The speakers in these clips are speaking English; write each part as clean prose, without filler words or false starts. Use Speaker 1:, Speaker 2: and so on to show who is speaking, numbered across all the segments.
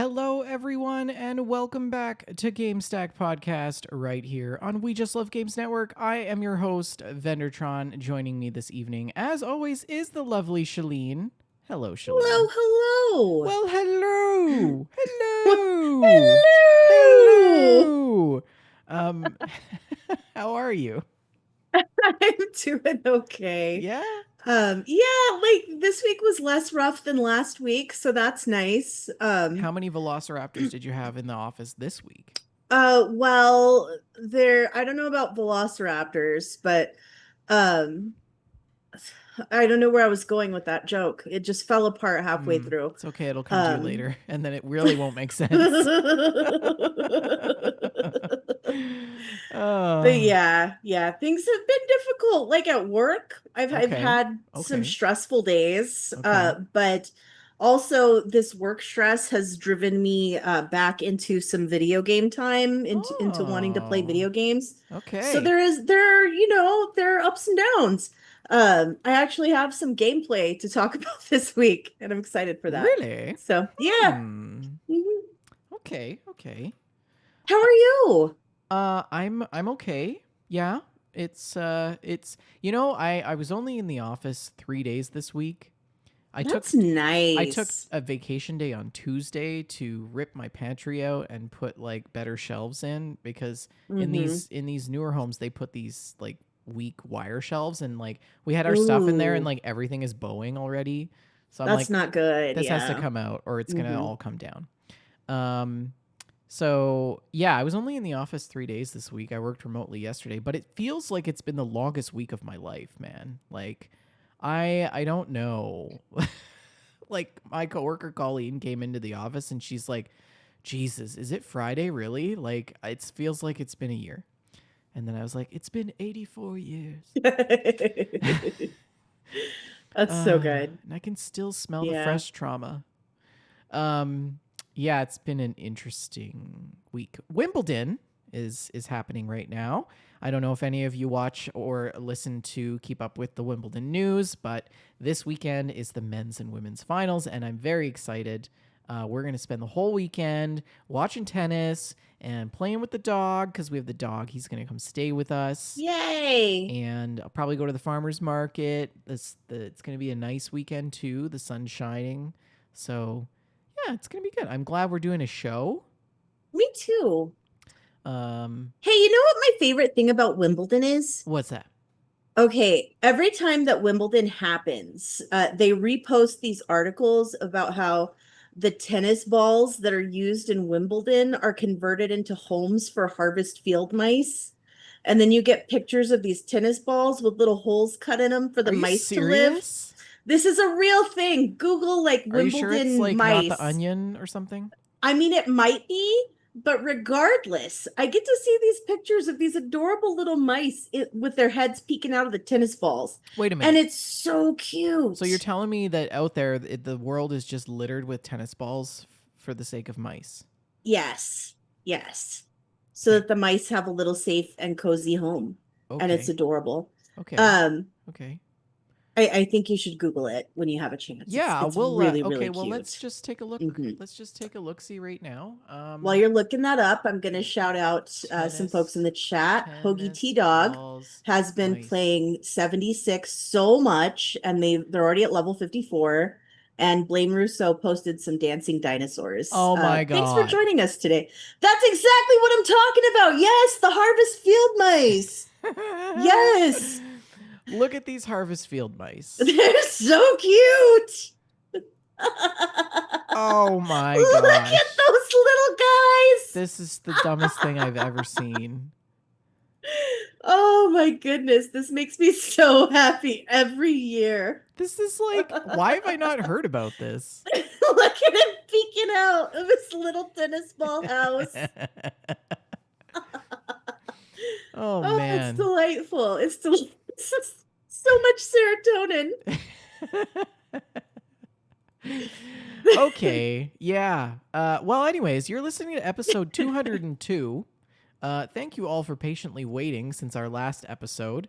Speaker 1: Hello, everyone, and welcome back to Gamestack Podcast right here on We Just Love Games Network. I am your host, Vendertron. Joining me this evening, as always, is the lovely Shalene. Hello, Shalene.
Speaker 2: Hello.
Speaker 1: Well, hello. Hello.
Speaker 2: Hello.
Speaker 1: Hello. Um, how are you?
Speaker 2: I'm doing okay.
Speaker 1: Yeah?
Speaker 2: Like this week was less rough than last week, so that's nice.
Speaker 1: How many velociraptors did you have in the office this week?
Speaker 2: Well, I don't know about velociraptors, but um I don't know where I was going with that joke. It just fell apart halfway through.
Speaker 1: It's okay. It'll come to you
Speaker 2: Um
Speaker 1: later, and then it really won't make sense.
Speaker 2: But
Speaker 1: Oh,
Speaker 2: yeah, things have been difficult. Like at work, I've
Speaker 1: okay.
Speaker 2: had some
Speaker 1: Okay.
Speaker 2: stressful days.
Speaker 1: Okay.
Speaker 2: But also this work stress has driven me back into some video game time, into wanting to play
Speaker 1: Oh,
Speaker 2: video games. So
Speaker 1: okay.
Speaker 2: there are ups and downs. I actually have some gameplay to talk about this week, and I'm excited for that.
Speaker 1: Really?
Speaker 2: So yeah.
Speaker 1: Hmm.
Speaker 2: Mhm.
Speaker 1: Okay. Okay.
Speaker 2: How are you?
Speaker 1: I'm okay. Yeah. It's I was only in the office 3 days this week. I took
Speaker 2: That's
Speaker 1: I took
Speaker 2: nice.
Speaker 1: a vacation day on Tuesday to rip my pantry out and put like better shelves in because in
Speaker 2: Mm-hmm.
Speaker 1: these newer homes they put these like weak wire shelves and like we had our stuff in there and
Speaker 2: Ooh.
Speaker 1: like everything is bowing already. So I'm
Speaker 2: That's
Speaker 1: like
Speaker 2: not good.
Speaker 1: this has to
Speaker 2: Yeah.
Speaker 1: come out or it's going to
Speaker 2: Hmm.
Speaker 1: all come down. Um so yeah, I was only in the office 3 days this week. I worked remotely yesterday, but it feels like it's been the longest week of my life, man. Like I don't know. Like my coworker Colleen came into the office and she's like, "Jesus, is it Friday really? Like it feels like it's been a year." And then I was like, "It's been 84 years."
Speaker 2: That's so good.
Speaker 1: And I can still smell the
Speaker 2: Yeah.
Speaker 1: fresh trauma. Um yeah, it's been an interesting week. Wimbledon is happening right now. I don't know if any of you watch or listen to keep up with the Wimbledon news, but this weekend is the men's and women's finals, and I'm very excited. We're going to spend the whole weekend watching tennis and playing with the dog because we have the dog. He's going to come stay with us.
Speaker 2: Yay.
Speaker 1: And I'll probably go to the farmer's market. It's going to be a nice weekend, too. The sun's shining. So, yeah, it's going to be good. I'm glad we're doing a show.
Speaker 2: Me too.
Speaker 1: Um,
Speaker 2: Hey, you know what my favorite thing about Wimbledon is?
Speaker 1: what's that?
Speaker 2: Okay, every time that Wimbledon happens, they repost these articles about how the tennis balls that are used in Wimbledon are converted into homes for harvest field mice. And then you get pictures of these tennis balls with little holes cut in them for the
Speaker 1: Are you
Speaker 2: mice to live.
Speaker 1: serious?
Speaker 2: This is a real thing. Google like
Speaker 1: Are you sure it's
Speaker 2: Wimbledon
Speaker 1: like not the
Speaker 2: mice.
Speaker 1: onion or something?
Speaker 2: I mean, it might be, but regardless, I get to see these pictures of these adorable little mice with their heads peeking out of the tennis balls.
Speaker 1: Wait a
Speaker 2: And
Speaker 1: minute.
Speaker 2: it's so
Speaker 1: So you're
Speaker 2: cute.
Speaker 1: telling me that out there the world is just littered with tennis balls for the sake of mice?
Speaker 2: Yes, yes. So
Speaker 1: Okay.
Speaker 2: that the mice have a little safe and cozy home. And it's
Speaker 1: Okay.
Speaker 2: adorable.
Speaker 1: Okay.
Speaker 2: Um,
Speaker 1: Okay.
Speaker 2: I think you should Google it when you have a chance.
Speaker 1: Yeah,
Speaker 2: It's
Speaker 1: we'll
Speaker 2: really,
Speaker 1: okay,
Speaker 2: really
Speaker 1: well let's
Speaker 2: cute.
Speaker 1: just take a look.
Speaker 2: Hmm.
Speaker 1: Let's just take a look see right now.
Speaker 2: While you're looking that up, I'm going to shout out some folks in
Speaker 1: Tennis
Speaker 2: the chat. Hoagie T
Speaker 1: tennis
Speaker 2: Dog
Speaker 1: balls
Speaker 2: has been
Speaker 1: mice.
Speaker 2: playing 76 so much, and they're already at level 54. And Blame Rousseau posted some dancing dinosaurs.
Speaker 1: Oh my
Speaker 2: Thanks for
Speaker 1: god.
Speaker 2: joining us today. That's exactly what I'm talking about. Yes, the Harvest Field Mice. Yes,
Speaker 1: Look at these harvest field mice.
Speaker 2: they're so cute.
Speaker 1: Oh my
Speaker 2: Look at
Speaker 1: gosh.
Speaker 2: those little guys.
Speaker 1: This is the dumbest thing I've ever seen.
Speaker 2: Oh my goodness, this makes me so happy every year.
Speaker 1: This is like, why have I not heard about this?
Speaker 2: Look at him peeking out of his little tennis ball house.
Speaker 1: Oh
Speaker 2: Oh, it's
Speaker 1: man.
Speaker 2: delightful. It's so much serotonin.
Speaker 1: Okay, yeah. Well, anyways, you're listening to episode 202. Thank you all for patiently waiting since our last episode.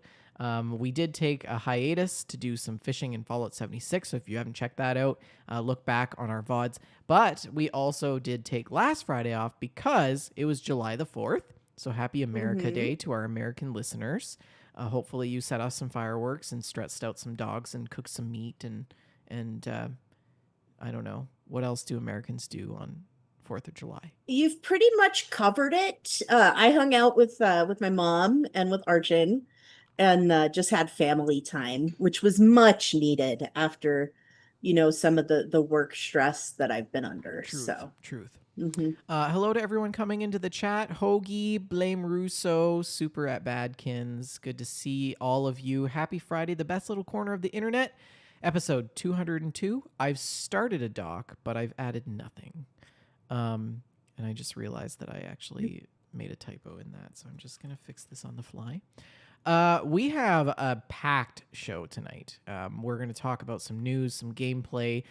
Speaker 1: We did take a hiatus to do some fishing in Fallout 76. So if you haven't checked that out, look back on our VODs. But we also did take last Friday off because it was July the 4th. So happy America
Speaker 2: Mm-hmm.
Speaker 1: Day to our American listeners. Hopefully you set off some fireworks and stretched out some dogs and cooked some meat and I don't know. What else do Americans do on 4th of July?
Speaker 2: You've pretty much covered it. I hung out with my mom and with Arjun and just had family time, which was much needed after, some of the work stress that I've been under.
Speaker 1: Truth,
Speaker 2: So,
Speaker 1: truth.
Speaker 2: mhm.
Speaker 1: Hello to everyone coming into the chat. Hoagie, Blame Russo, Super at Badkins. Good to see all of you. Happy Friday, the best little corner of the internet. Episode 202. I've started a doc, but I've added nothing. And I just realized that I actually made a typo in that, so I'm just going to fix this on the fly. We have a packed show tonight. We're going to talk about some news, some gameplay.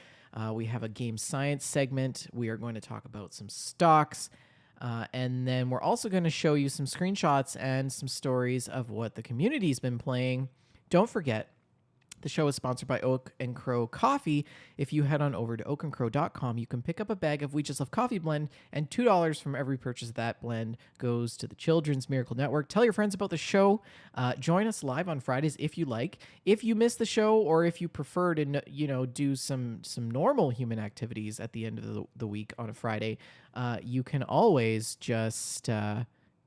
Speaker 1: We have a game science segment. We are going to talk about some stocks. And then we're also going to show you some screenshots and some stories of what the community's been playing. Don't forget, the show is sponsored by Oak and Crow Coffee. If you head on over to oakandcrow.com, you can pick up a bag of We Just Love Coffee blend, and $2 from every purchase of that blend goes to the Children's Miracle Network. Tell your friends about the show. Join us live on Fridays if you like. If you miss the show, or if you prefer to, do some normal human activities at the end of the week on a Friday, you can always just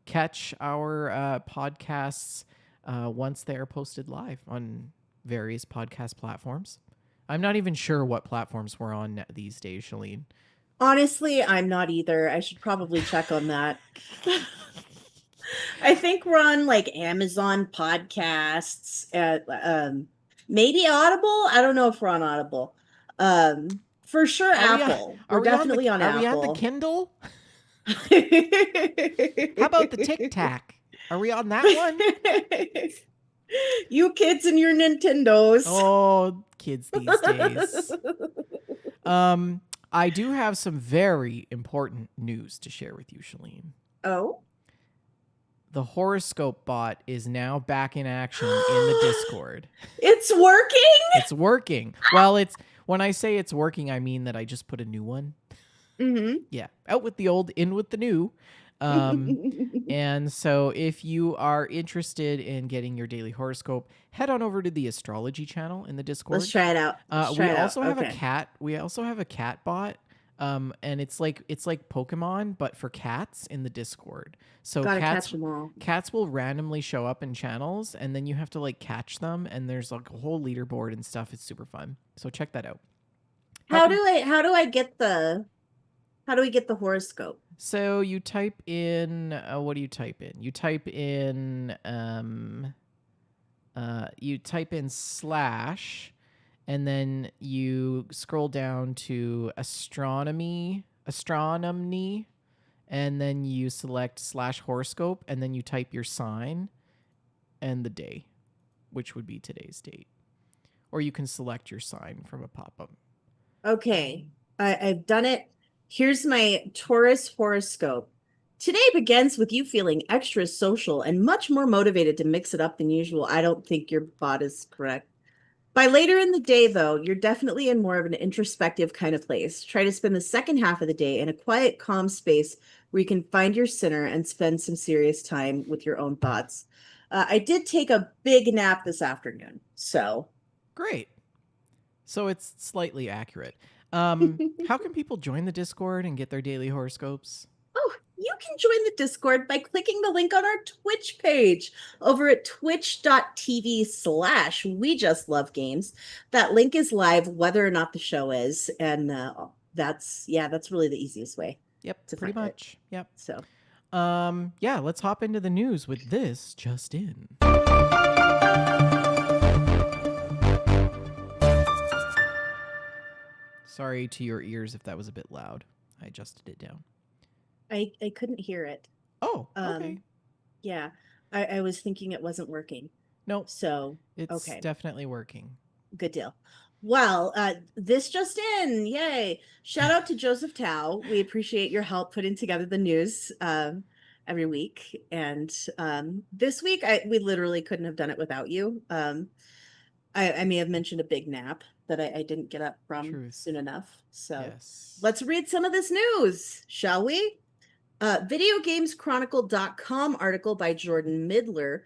Speaker 1: catch our podcasts once they are posted live on various podcast platforms. I'm not even sure what platforms we're on these days, Shalene.
Speaker 2: Honestly, I'm not either. I should probably check on that. I think we're on like Amazon podcasts, maybe Audible. I don't know if we're on Audible. For sure
Speaker 1: Are we on,
Speaker 2: Apple. We're definitely on
Speaker 1: are we on the
Speaker 2: Apple.
Speaker 1: Kindle? How about the Tic Tac? Are we on that one?
Speaker 2: You kids and your Nintendos.
Speaker 1: Oh, kids these days. I do have some very important news to share with you, Shalene.
Speaker 2: Oh.
Speaker 1: The horoscope bot is now back in action in the Discord.
Speaker 2: It's working?
Speaker 1: It's working. Well, it's when I say it's working, I mean that I just put a new one.
Speaker 2: Mm-hmm.
Speaker 1: Yeah, out with the old, in with the new. And so if you are interested in getting your daily horoscope, head on over to the astrology channel in the Discord.
Speaker 2: Let's try it out.
Speaker 1: We also have a cat. We also have a cat bot. And it's like Pokemon, but for cats in the Discord. So
Speaker 2: Gotta catch them all.
Speaker 1: Cats will randomly show up in channels, and then you have to like catch them. And there's like a whole leaderboard and stuff. It's super fun. So check that out.
Speaker 2: How do we get the horoscope?
Speaker 1: So you type in what do you type in? You type in slash, and then you scroll down to astronomy, and then you select slash horoscope, and then you type your sign and the day, which would be today's date. Or you can select your sign from a pop-up.
Speaker 2: Okay, I've done it. Here's my Taurus horoscope. Today begins with you feeling extra social and much more motivated to mix it up than usual. I don't think your bot is correct. By later in the day, though, you're definitely in more of an introspective kind of place. Try to spend the second half of the day in a quiet, calm space where you can find your center and spend some serious time with your own thoughts. I did take a big nap this afternoon, so.
Speaker 1: Great. So it's slightly accurate. How can people join the Discord and get their daily horoscopes?
Speaker 2: Oh, you can join the Discord by clicking the link on our Twitch page over at twitch.tv/We Just Love Games. That link is live whether or not the show is. And that's really the easiest way.
Speaker 1: Yep,
Speaker 2: to
Speaker 1: pretty
Speaker 2: find
Speaker 1: much.
Speaker 2: It.
Speaker 1: Yep.
Speaker 2: So,
Speaker 1: yeah, let's hop into the news with this just in. Sorry to your ears if that was a bit loud. I adjusted it down.
Speaker 2: I couldn't hear it.
Speaker 1: Oh, okay.
Speaker 2: Yeah, I was thinking it wasn't working.
Speaker 1: Nope.
Speaker 2: So,
Speaker 1: it's
Speaker 2: okay.
Speaker 1: Definitely working.
Speaker 2: Good deal. Well, this just in, yay. Shout out to Joseph Tao. We appreciate your help putting together the news. every week. And this week, we literally couldn't have done it without you. I may have mentioned a big nap that I didn't get up from
Speaker 1: Truth.
Speaker 2: soon enough. So
Speaker 1: Yes.
Speaker 2: let's read some of this news, shall we? VideoGamesChronicle.com article by Jordan Midler.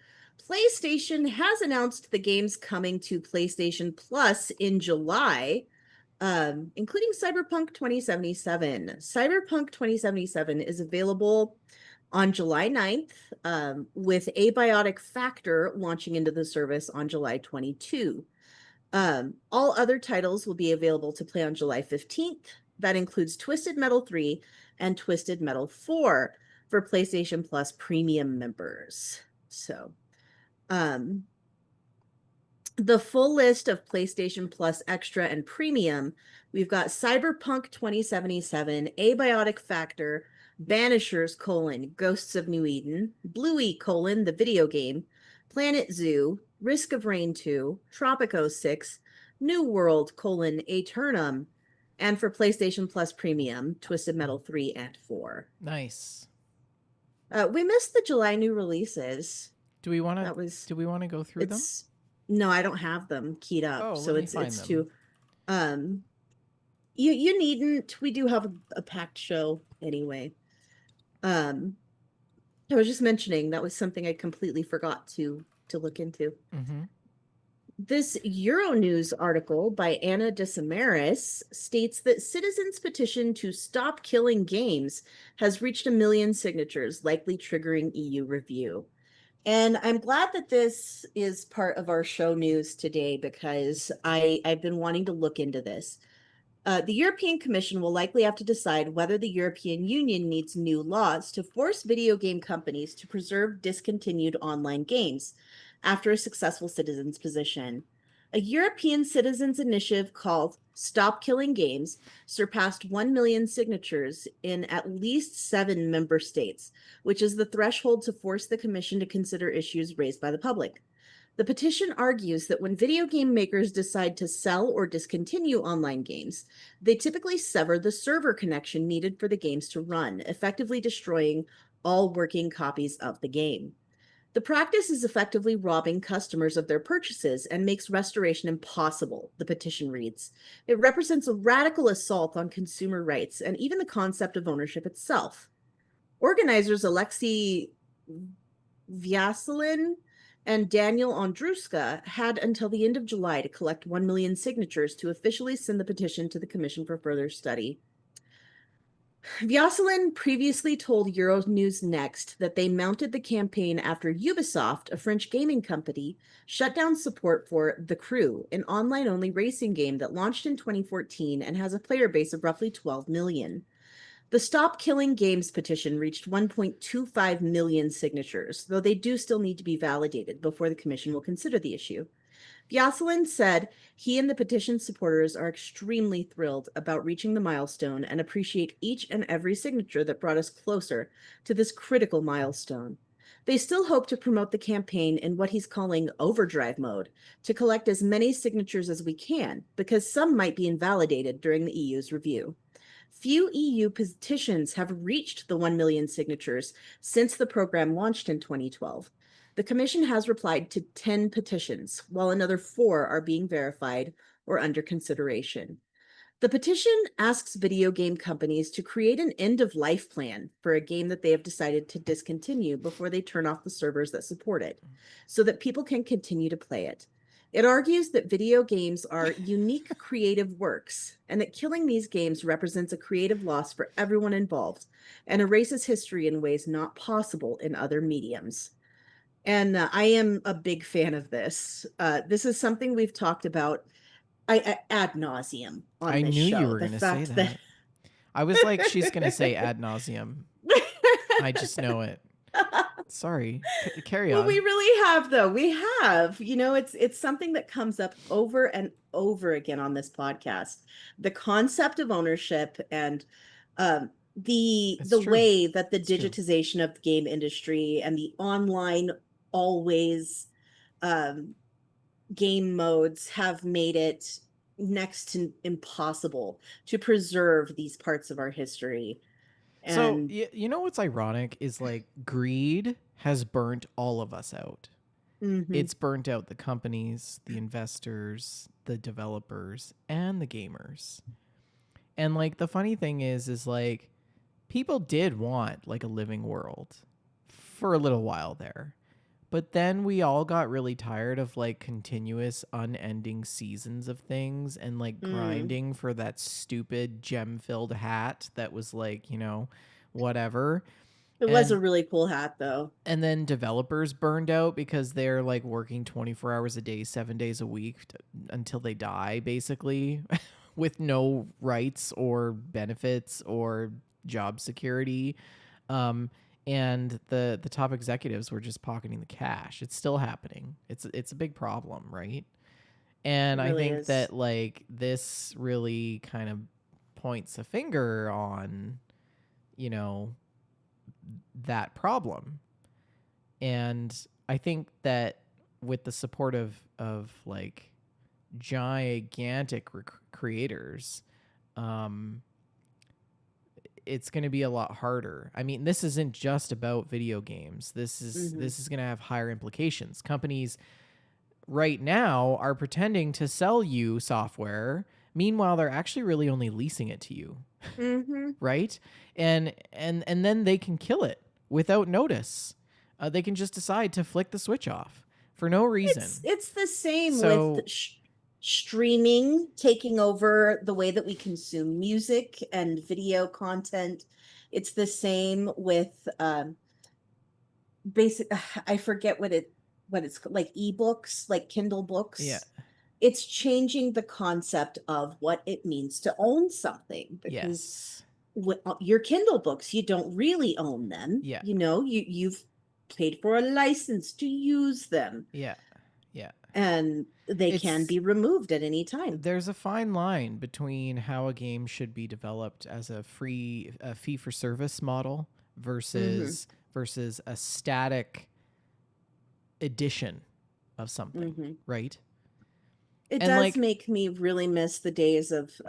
Speaker 2: PlayStation has announced the games coming to PlayStation Plus in July, including Cyberpunk 2077. Cyberpunk 2077 is available on July 9th, with Abiotic Factor launching into the service on July 22. All other titles will be available to play on July 15th. That includes Twisted Metal 3 and Twisted Metal 4 for PlayStation Plus premium members. So, um, the full list of PlayStation Plus Extra and Premium, we've got Cyberpunk 2077, Abiotic Factor, Banishers: Ghosts of New Eden, Bluey: The Video Game, Planet Zoo, Risk of Rain 2, Tropico 6, New World: Aeternum, and for PlayStation Plus Premium, Twisted Metal 3 and 4.
Speaker 1: Nice.
Speaker 2: We missed the July new releases.
Speaker 1: Do we want to
Speaker 2: That was
Speaker 1: do we want to go through them?
Speaker 2: it's No, I don't have them keyed up,
Speaker 1: Oh,
Speaker 2: so
Speaker 1: let me find
Speaker 2: it's
Speaker 1: them.
Speaker 2: too um you needn't. We do have a packed show anyway. Um I was just mentioning that was something I completely forgot to look into.
Speaker 1: Mhm.
Speaker 2: This Euronews article by Anna Desamaris states that citizens' petition to stop killing games has reached 1 million signatures, likely triggering EU review. And I'm glad that this is part of our show news today because I've been wanting to look into this. The European Commission will likely have to decide whether the European Union needs new laws to force video game companies to preserve discontinued online games after a successful citizens' petition. A European citizens' initiative called Stop Killing Games surpassed 1 million signatures in at least 7 member states, which is the threshold to force the Commission to consider issues raised by the public. The petition argues that when video game makers decide to sell or discontinue online games, they typically sever the server connection needed for the games to run, effectively destroying all working copies of the game. The practice is effectively robbing customers of their purchases and makes restoration impossible, the petition reads. It represents a radical assault on consumer rights and even the concept of ownership itself. Organizers Alexei Vyaselin and Daniel Ondruska had until the end of July to collect 1 million signatures to officially send the petition to the Commission for further study. Vyaselin previously told Euronews Next that they mounted the campaign after Ubisoft, a French gaming company, shut down support for The Crew, an online-only racing game that launched in 2014 and has a player base of roughly 12 million. The Stop Killing Games petition reached 1.25 million signatures, though they do still need to be validated before the Commission will consider the issue. Vyaselin said he and the petition supporters are extremely thrilled about reaching the milestone and appreciate each and every signature that brought us closer to this critical milestone. They still hope to promote the campaign in what he's calling overdrive mode to collect as many signatures as we can, because some might be invalidated during the EU's review. Few EU petitions have reached the 1 million signatures since the program launched in 2012. The Commission has replied to 10 petitions, while another 4 are being verified or under consideration. The petition asks video game companies to create an end-of-life plan for a game that they have decided to discontinue before they turn off the servers that support it, so that people can continue to play it. It argues that video games are unique creative works, and that killing these games represents a creative loss for everyone involved, and erases history in ways not possible in other mediums. And I am a big fan of this. This is something we've talked about ad nauseum on
Speaker 1: I
Speaker 2: this
Speaker 1: knew you
Speaker 2: show.
Speaker 1: were
Speaker 2: The
Speaker 1: going to say
Speaker 2: fact that
Speaker 1: that. I was like, she's going to say ad nauseum. I just know it. Sorry. Carry
Speaker 2: well, we
Speaker 1: on.
Speaker 2: really have though. We have. It's something that comes up over and over again on this podcast. The concept of ownership and
Speaker 1: It's
Speaker 2: the
Speaker 1: true.
Speaker 2: way that the
Speaker 1: It's true.
Speaker 2: digitization of the game industry and the online always um game modes have made it next to impossible to preserve these parts of our history.
Speaker 1: So,
Speaker 2: And
Speaker 1: you know what's ironic is like greed has burnt all of us out.
Speaker 2: mhm,
Speaker 1: It's burnt out the companies, the investors, the developers, and the gamers. And like the funny thing is like people did want like a living world for a little while there. But then we all got really tired of like continuous unending seasons of things and like
Speaker 2: mm.
Speaker 1: grinding for that stupid gem-filled hat that was like, whatever.
Speaker 2: It was a
Speaker 1: And
Speaker 2: really cool hat though.
Speaker 1: and then developers burned out because they're like working 24 hours a day, 7 days a week until they die basically with no rights or benefits or job security. Um, and the top executives were just pocketing the cash. It's still happening. It's a big problem, right?
Speaker 2: It
Speaker 1: And I
Speaker 2: really
Speaker 1: think
Speaker 2: is.
Speaker 1: that like this really kind of points a finger on, you know, that problem. And I think that with the support of like gigantic creators, um, it's going to be a lot harder. I mean, this isn't just about video games. This is
Speaker 2: Hmm.
Speaker 1: this is going to have higher implications. Companies right now are pretending to sell you software, meanwhile they're actually really only leasing it to you,
Speaker 2: Hmm.
Speaker 1: right? And then they can kill it without notice. They can just decide to flick the switch off for no
Speaker 2: It's
Speaker 1: reason.
Speaker 2: it's the same with
Speaker 1: So
Speaker 2: streaming taking over the way that we consume music and video content. It's the same with basic I forget what it's like ebooks, like Kindle
Speaker 1: yeah,
Speaker 2: books. It's changing the concept of what it means to own something because
Speaker 1: yes,
Speaker 2: your Kindle books, you don't really own them.
Speaker 1: yeah,
Speaker 2: You know, you've paid for a license to use them,
Speaker 1: yeah, yeah.
Speaker 2: and they can
Speaker 1: It's
Speaker 2: be removed at any time.
Speaker 1: There's a fine line between how a game should be developed as a fee for service model
Speaker 2: Hmm.
Speaker 1: versus a static edition of something,
Speaker 2: Hmm.
Speaker 1: right?
Speaker 2: It
Speaker 1: And
Speaker 2: does
Speaker 1: like,
Speaker 2: make me really miss the days of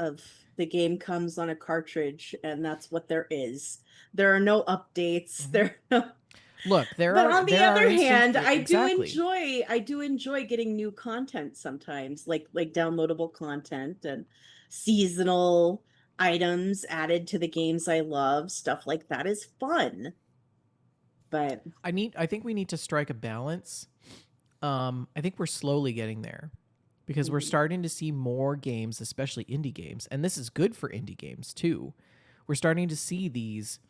Speaker 2: the game comes on a cartridge and that's what there is. There are no updates.
Speaker 1: mhm.
Speaker 2: There are no.
Speaker 1: Look,
Speaker 2: But on the
Speaker 1: there are
Speaker 2: other hand,
Speaker 1: exactly.
Speaker 2: I do enjoy getting new content sometimes, like downloadable content and seasonal items added to the games I love. Stuff like that is fun. But
Speaker 1: I think we need to strike a balance. I think we're slowly getting there because we're
Speaker 2: mhm,
Speaker 1: starting to see more games, especially indie games, and this is good for indie games too. We're starting to see these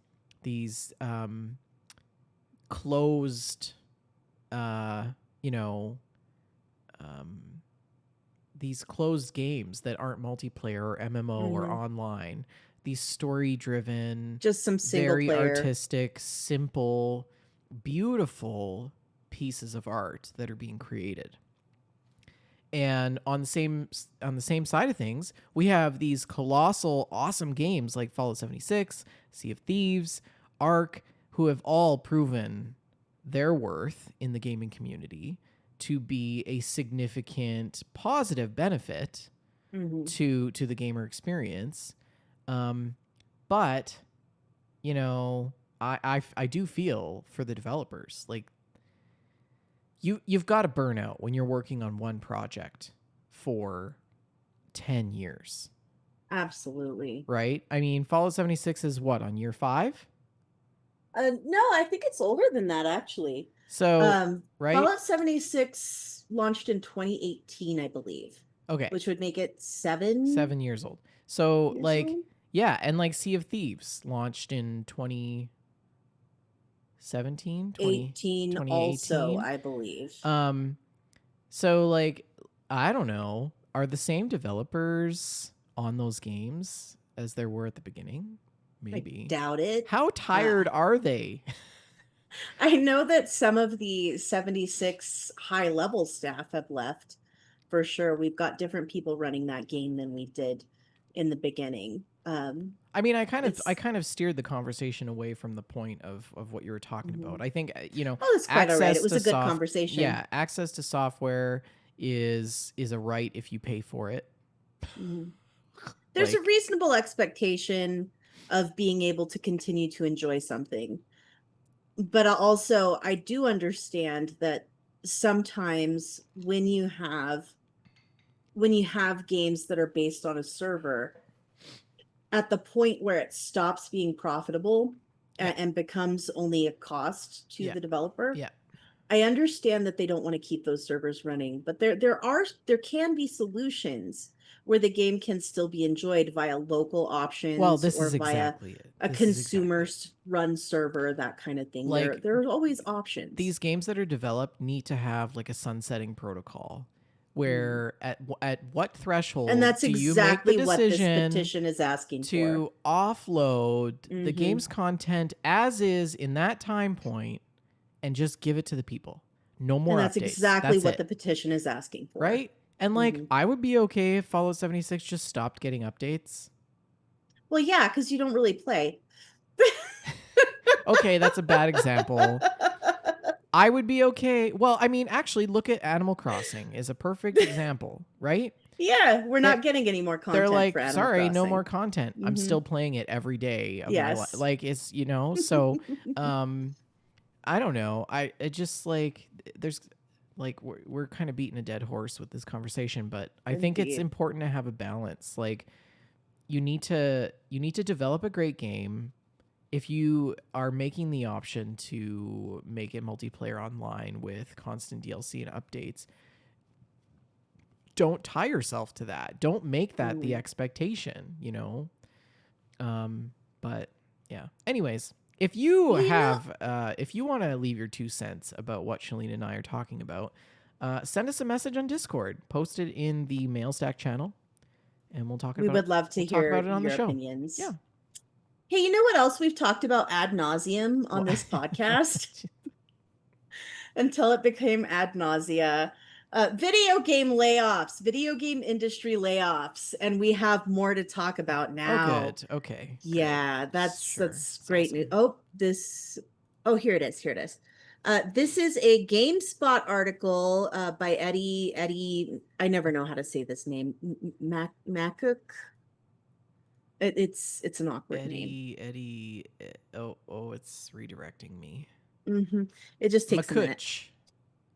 Speaker 1: closed, uh, you know, um, these closed games that aren't multiplayer or MMO or
Speaker 2: mhm,
Speaker 1: online. These story driven,
Speaker 2: just some single
Speaker 1: very
Speaker 2: player.
Speaker 1: artistic, simple, beautiful pieces of art that are being created. And on the same side of things, we have these colossal, awesome games like Fallout 76, Sea of Thieves, Ark, who have all proven their worth in the gaming community to be a significant positive benefit
Speaker 2: Mhm.
Speaker 1: to the gamer experience. Um, but you know, I do feel for the developers. Like you've got to burn out when you're working on one project for 10 years,
Speaker 2: Absolutely.
Speaker 1: right? I mean, Fallout 76 is what, on year 5?
Speaker 2: No, I think it's older than that actually.
Speaker 1: So, right?
Speaker 2: Fallout 76 launched in 2018, I believe,
Speaker 1: Okay,
Speaker 2: which would make it 7
Speaker 1: 7 years old. So,
Speaker 2: years
Speaker 1: like,
Speaker 2: old.
Speaker 1: yeah, and like Sea of Thieves launched in 2017,
Speaker 2: 18 also,
Speaker 1: 2018.
Speaker 2: I believe.
Speaker 1: Um, so like, I don't know, are the same developers on those games as there were at the beginning?
Speaker 2: I
Speaker 1: Maybe.
Speaker 2: doubt it.
Speaker 1: How
Speaker 2: Uh,
Speaker 1: tired are they?
Speaker 2: I know that some of the 76 high level staff have left for sure. We've got different people running that game than we did in the beginning.
Speaker 1: I mean, I
Speaker 2: It's
Speaker 1: kind of steered the conversation away from the point of what you were talking about.
Speaker 2: mhm.
Speaker 1: I think
Speaker 2: Oh, that's quite all right. It was a good conversation.
Speaker 1: yeah, access to software is a right if you pay for it.
Speaker 2: Mhm. There's a
Speaker 1: Like,
Speaker 2: reasonable expectation. of being able to continue to enjoy something. But also, I do understand that sometimes when you have games that are based on a server, at the point where it stops being profitable
Speaker 1: Yeah.
Speaker 2: and becomes only a cost to
Speaker 1: Yeah.
Speaker 2: the developer,
Speaker 1: Yeah.
Speaker 2: I understand that they don't want to keep those servers running, but there can be solutions where the game can still be enjoyed via local
Speaker 1: Well,
Speaker 2: options
Speaker 1: this
Speaker 2: or
Speaker 1: is
Speaker 2: via
Speaker 1: exactly it.
Speaker 2: a
Speaker 1: This is exactly
Speaker 2: consumer
Speaker 1: it.
Speaker 2: run server, that kind of thing.
Speaker 1: Like
Speaker 2: There are always options.
Speaker 1: these games that are developed need to have like a sunsetting protocol
Speaker 2: Mm.
Speaker 1: where at what
Speaker 2: And
Speaker 1: threshold
Speaker 2: that's
Speaker 1: do you make the
Speaker 2: exactly what this
Speaker 1: decision
Speaker 2: petition is asking for.
Speaker 1: to offload the
Speaker 2: Hmm.
Speaker 1: game's content as is in that time point and just give it to the people? No
Speaker 2: And
Speaker 1: more
Speaker 2: that's
Speaker 1: updates.
Speaker 2: exactly
Speaker 1: That's
Speaker 2: what
Speaker 1: it.
Speaker 2: the petition is asking for.
Speaker 1: Right? And like
Speaker 2: Hmm.
Speaker 1: I would be okay if Fallout 76 just stopped getting updates.
Speaker 2: Well, yeah, because you don't really play.
Speaker 1: Okay, that's a bad example. I would be okay. Well, I mean, actually, look at Animal Crossing is a perfect example, right?
Speaker 2: Yeah, we're
Speaker 1: They're,
Speaker 2: not getting any more
Speaker 1: they're
Speaker 2: content for
Speaker 1: like,
Speaker 2: Animal
Speaker 1: sorry, no more
Speaker 2: Crossing.
Speaker 1: content. I'm
Speaker 2: Hmm.
Speaker 1: still playing it every day of my life.
Speaker 2: Yes.
Speaker 1: Like it's, so um I don't know. I it just like there's like we're kind of beating a dead horse with this conversation, but I think it's
Speaker 2: Indeed.
Speaker 1: important to have a balance. Like you need to develop a great game. If you are making the option to make it multiplayer online with constant DLC and updates, don't tie yourself to that. Don't make that the
Speaker 2: Mm.
Speaker 1: expectation. But yeah. Anyways, if you
Speaker 2: Well,
Speaker 1: have if you want to leave your 2 cents about what Shalene and I are talking about, send us a message on Discord. Post it in the Mailstack channel, and
Speaker 2: we would love to
Speaker 1: we'll talk
Speaker 2: hear
Speaker 1: about it on the
Speaker 2: your
Speaker 1: show. Yeah.
Speaker 2: opinions. Hey, you know what else we've talked about ad nauseum on
Speaker 1: What?
Speaker 2: this podcast until it became ad nausea? Video game layoffs, video game industry layoffs, and we have more to talk about
Speaker 1: Oh,
Speaker 2: now.
Speaker 1: good. Okay, good.
Speaker 2: Yeah,
Speaker 1: Sure.
Speaker 2: that's
Speaker 1: It's
Speaker 2: great news.
Speaker 1: awesome.
Speaker 2: Oh, this. Oh, here it is. Here it is. This is a GameSpot article by Eddie. I never know how to say this name. Macook. It's an awkward name.
Speaker 1: Eddie. Oh, it's redirecting me.
Speaker 2: Hmm. It just takes a minute.
Speaker 1: McCutch.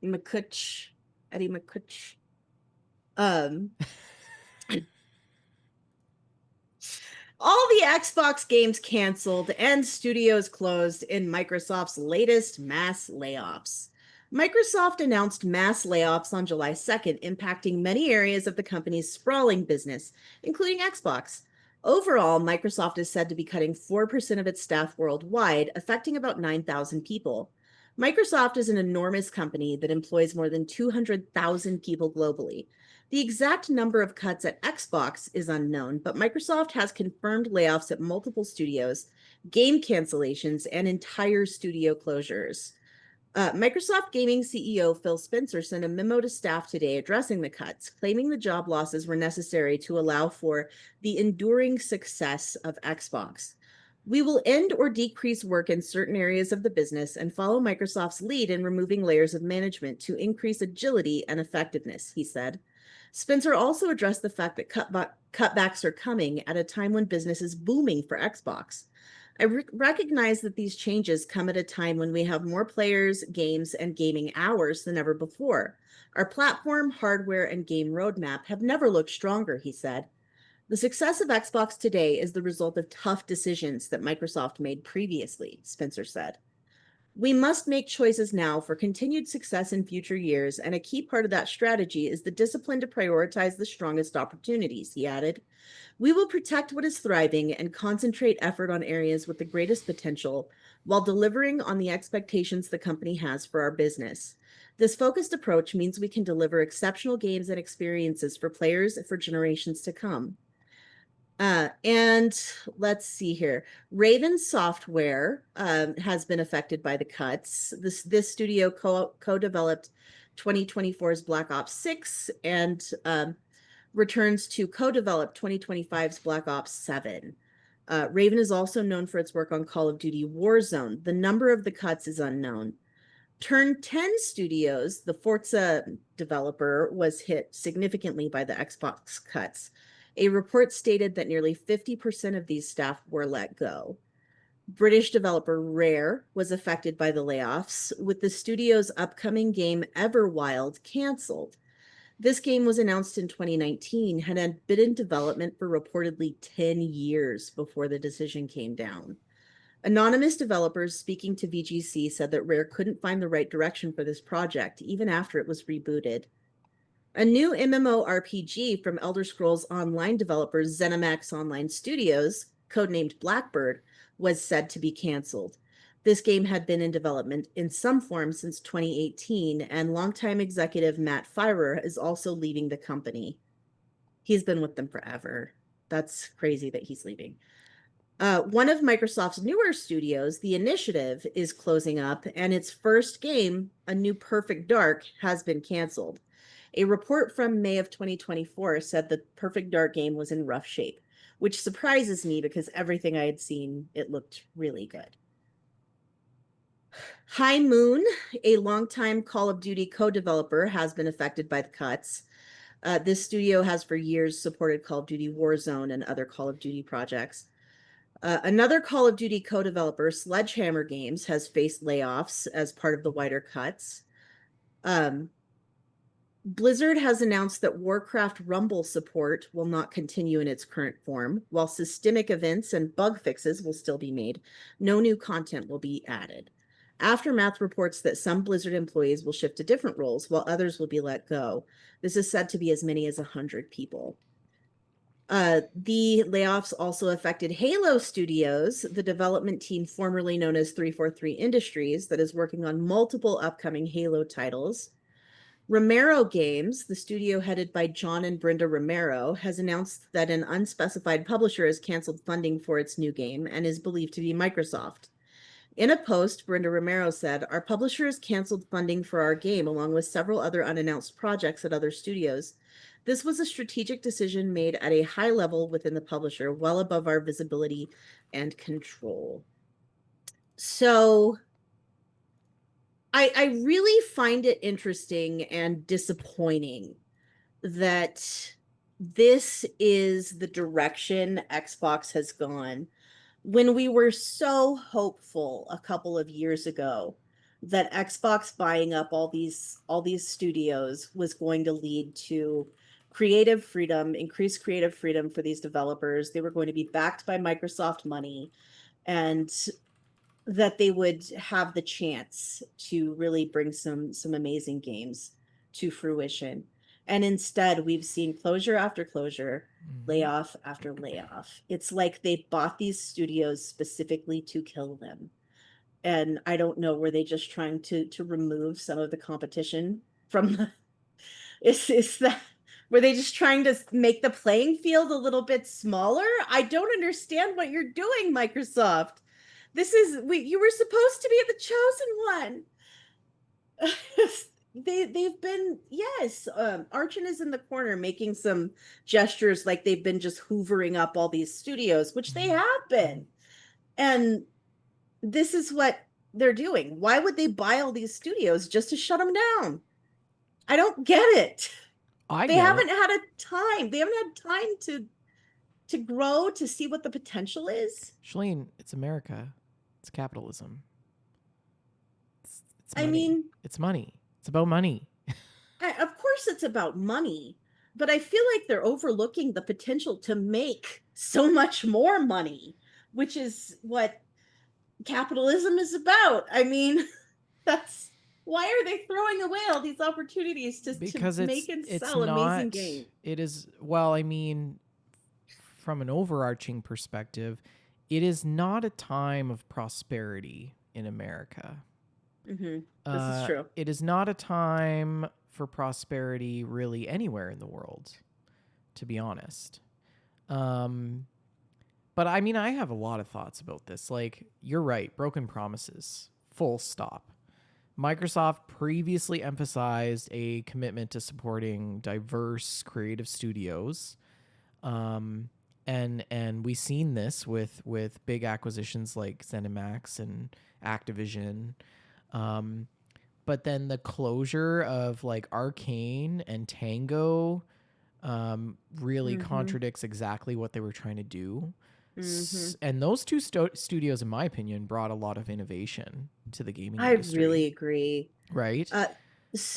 Speaker 2: McCutch. Eddie McCutch. Um, All the Xbox games canceled and studios closed in Microsoft's latest mass layoffs. Microsoft announced mass layoffs on July 2nd, impacting many areas of the company's sprawling business, including Xbox. Overall, Microsoft is said to be cutting 4% of its staff worldwide, affecting about 9,000 people. Microsoft is an enormous company that employs more than 200,000 people globally. The exact number of cuts at Xbox is unknown, but Microsoft has confirmed layoffs at multiple studios, game cancellations, and entire studio closures. Microsoft Gaming CEO Phil Spencer sent a memo to staff today addressing the cuts, claiming the job losses were necessary to allow for the enduring success of Xbox. We will end or decrease work in certain areas of the business and follow Microsoft's lead in removing layers of management to increase agility and effectiveness, he said. Spencer also addressed the fact that cutbacks are coming at a time when business is booming for Xbox. I recognize that these changes come at a time when we have more players, games, and gaming hours than ever before. Our platform, hardware, and game roadmap have never looked stronger, he said. The success of Xbox today is the result of tough decisions that Microsoft made previously, Spencer said. We must make choices now for continued success in future years, and a key part of that strategy is the discipline to prioritize the strongest opportunities, he added. We will protect what is thriving and concentrate effort on areas with the greatest potential while delivering on the expectations the company has for our business. This focused approach means we can deliver exceptional games and experiences for players for generations to come. And let's see here. Raven Software has been affected by the cuts. This studio co-developed 2024's Black Ops 6 and returns to co-develop 2025's Black Ops 7. Raven is also known for its work on Call of Duty Warzone. The number of the cuts is unknown. Turn 10 Studios, the Forza developer, was hit significantly by the Xbox cuts. A report stated that nearly 50% of these staff were let go. British developer Rare was affected by the layoffs, with the studio's upcoming game Everwild canceled. This game was announced in 2019 and had been in development for reportedly 10 years before the decision came down. Anonymous developers speaking to VGC said that Rare couldn't find the right direction for this project, even after it was rebooted. A new MMORPG from Elder Scrolls Online developers ZeniMax Online Studios, codenamed Blackbird, was said to be canceled. This game had been in development in some form since 2018, and longtime executive Matt Firer is also leaving the company. He's been with them forever. That's crazy that he's leaving. One of Microsoft's newer studios, The Initiative, is closing up, and its first game, A New Perfect Dark, has been canceled. A report from May of 2024 said the Perfect Dark game was in rough shape, which surprises me because everything I had seen, it looked really good. High Moon, a longtime Call of Duty co-developer, has been affected by the cuts. This studio has for years supported Call of Duty Warzone and other Call of Duty projects. Another Call of Duty co-developer, Sledgehammer Games, has faced layoffs as part of the wider cuts. Blizzard has announced that Warcraft Rumble support will not continue in its current form. While systemic events and bug fixes will still be made, no new content will be added. Aftermath reports that some Blizzard employees will shift to different roles, while others will be let go. This is said to be as many as 100 people. The layoffs also affected Halo Studios, the development team formerly known as 343 Industries that is working on multiple upcoming Halo titles. Romero Games, the studio headed by John and Brenda Romero, has announced that an unspecified publisher has canceled funding for its new game and is believed to be Microsoft. In a post, Brenda Romero said, "Our publisher has canceled funding for our game along with several other unannounced projects at other studios. This was a strategic decision made at a high level within the publisher, well above our visibility and control." So I really find it interesting and disappointing that this is the direction Xbox has gone when we were so hopeful a couple of years ago that Xbox buying up all these studios was going to lead to creative freedom, increased creative freedom for these developers. They were going to be backed by Microsoft money, and that they would have the chance to really bring some amazing games to fruition. And instead, we've seen closure after closure, layoff after layoff. It's like they bought these studios specifically to kill them. And I don't know, were they just trying to remove some of the competition from the is that were they just trying to make the playing field a little bit smaller? I don't understand what you're doing, Microsoft. You were supposed to be the chosen one. They've been, yes, Archon is in the corner making some gestures like they've been just hoovering up all these studios, which they have been. And this is what they're doing. Why would they buy all these studios just to shut them down? I don't get it.
Speaker 1: I
Speaker 2: They
Speaker 1: get it.
Speaker 2: haven't had a time. They haven't had time to grow, to see what the potential is.
Speaker 1: Shalene, it's America. It's capitalism. It's
Speaker 2: I
Speaker 1: money.
Speaker 2: mean,
Speaker 1: It's money. It's about money.
Speaker 2: of course it's about money, but I feel like they're overlooking the potential to make so much more money, which is what capitalism is about. I mean, that's why are they throwing away all these opportunities to
Speaker 1: Because
Speaker 2: make and
Speaker 1: it's
Speaker 2: sell amazing
Speaker 1: not
Speaker 2: games?
Speaker 1: it is well, I mean, from an overarching perspective, it is not a time of prosperity in America.
Speaker 2: Mm-hmm. This is true.
Speaker 1: It is not a time for prosperity really anywhere in the world, to be honest. Um, but I mean, I have a lot of thoughts about this. Like, you're right, broken promises, full stop. Microsoft previously emphasized a commitment to supporting diverse creative studios. And we've seen this with big acquisitions like ZeniMax and Activision. But then the closure of like Arcane and Tango, really
Speaker 2: Mm-hmm.
Speaker 1: contradicts exactly what they were trying to do.
Speaker 2: Mm-hmm.
Speaker 1: And those two studios, in my opinion, brought a lot of innovation to the gaming
Speaker 2: I
Speaker 1: industry,
Speaker 2: really agree.
Speaker 1: right?
Speaker 2: Uh,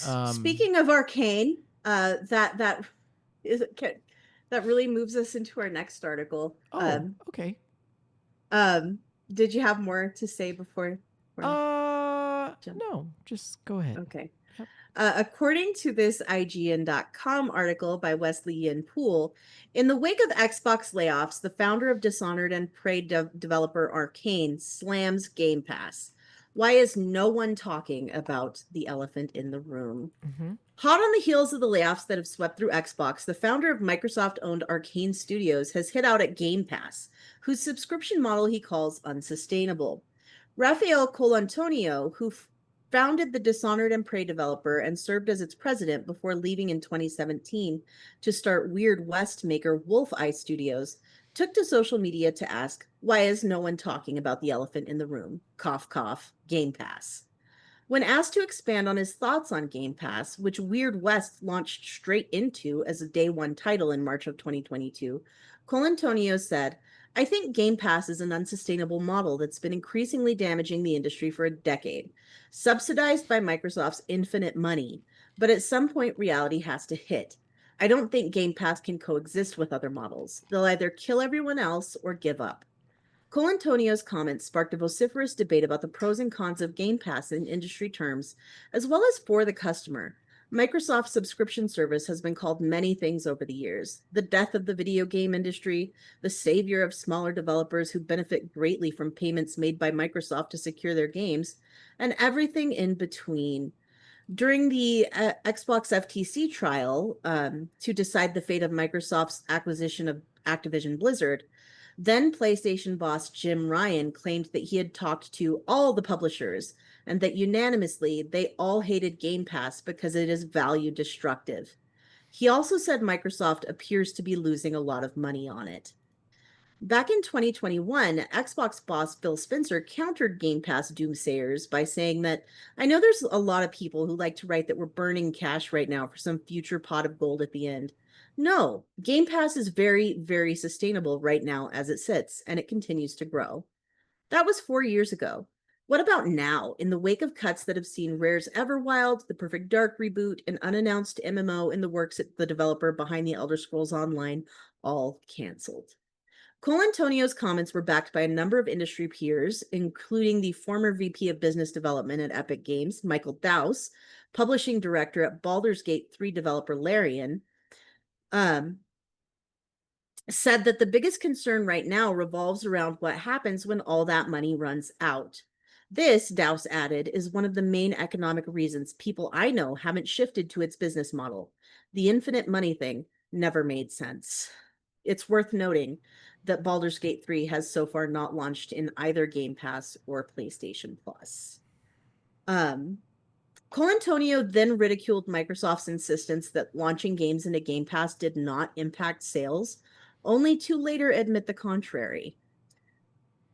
Speaker 1: Um,
Speaker 2: Speaking of Arcane, that is that really moves us into our next article.
Speaker 1: oh, okay.
Speaker 2: Um, did you have more to say before I jump?
Speaker 1: No, just go ahead.
Speaker 2: Okay.
Speaker 1: Yep.
Speaker 2: According to this IGN.com article by Wesley Yin Poole, in the wake of Xbox layoffs, the founder of Dishonored and Prey developer Arcane slams Game Pass. Why is no one talking about the elephant in the room?
Speaker 1: Mm-hmm.
Speaker 2: Hot on the heels of the layoffs that have swept through Xbox, the founder of Microsoft owned Arcane Studios has hit out at Game Pass, whose subscription model he calls unsustainable. Rafael Colantonio, who founded the Dishonored and Prey developer and served as its president before leaving in 2017 to start Weird West maker Wolf Eye Studios, took to social media to ask, why is no one talking about the elephant in the room? Cough, cough, Game Pass. When asked to expand on his thoughts on Game Pass, which Weird West launched straight into as a day one title in March of 2022, Colantonio said, I think Game Pass is an unsustainable model that's been increasingly damaging the industry for a decade, subsidized by Microsoft's infinite money. But at some point, reality has to hit. I don't think Game Pass can coexist with other models. They'll either kill everyone else or give up. Colantonio's comments sparked a vociferous debate about the pros and cons of Game Pass in industry terms, as well as for the customer. Microsoft's subscription service has been called many things over the years: the death of the video game industry, the savior of smaller developers who benefit greatly from payments made by Microsoft to secure their games, and everything in between. During the Xbox FTC trial to decide the fate of Microsoft's acquisition of Activision Blizzard, then PlayStation boss Jim Ryan claimed that he had talked to all the publishers and that unanimously they all hated Game Pass because it is value destructive. He also said Microsoft appears to be losing a lot of money on it. Back in 2021, Xbox boss Phil Spencer countered Game Pass doomsayers by saying that, I know there's a lot of people who like to write that we're burning cash right now for some future pot of gold at the end. No, Game Pass is very, very sustainable right now as it sits, and it continues to grow. That was 4 years ago. What about now, in the wake of cuts that have seen Rare's Everwild, the Perfect Dark reboot, an unannounced MMO in the works at the developer behind the Elder Scrolls Online, all canceled? Colantonio's comments were backed by a number of industry peers, including the former VP of Business Development at Epic Games, Michael Dowse, publishing director at Baldur's Gate 3 developer Larian, um, said that the biggest concern right now revolves around what happens when all that money runs out. This, Dowse added, is one of the main economic reasons people I know haven't shifted to its business model. The infinite money thing never made sense. It's worth noting that Baldur's Gate 3 has so far not launched in either Game Pass or PlayStation Plus. Um, Colantonio then ridiculed Microsoft's insistence that launching games into Game Pass did not impact sales, only to later admit the contrary.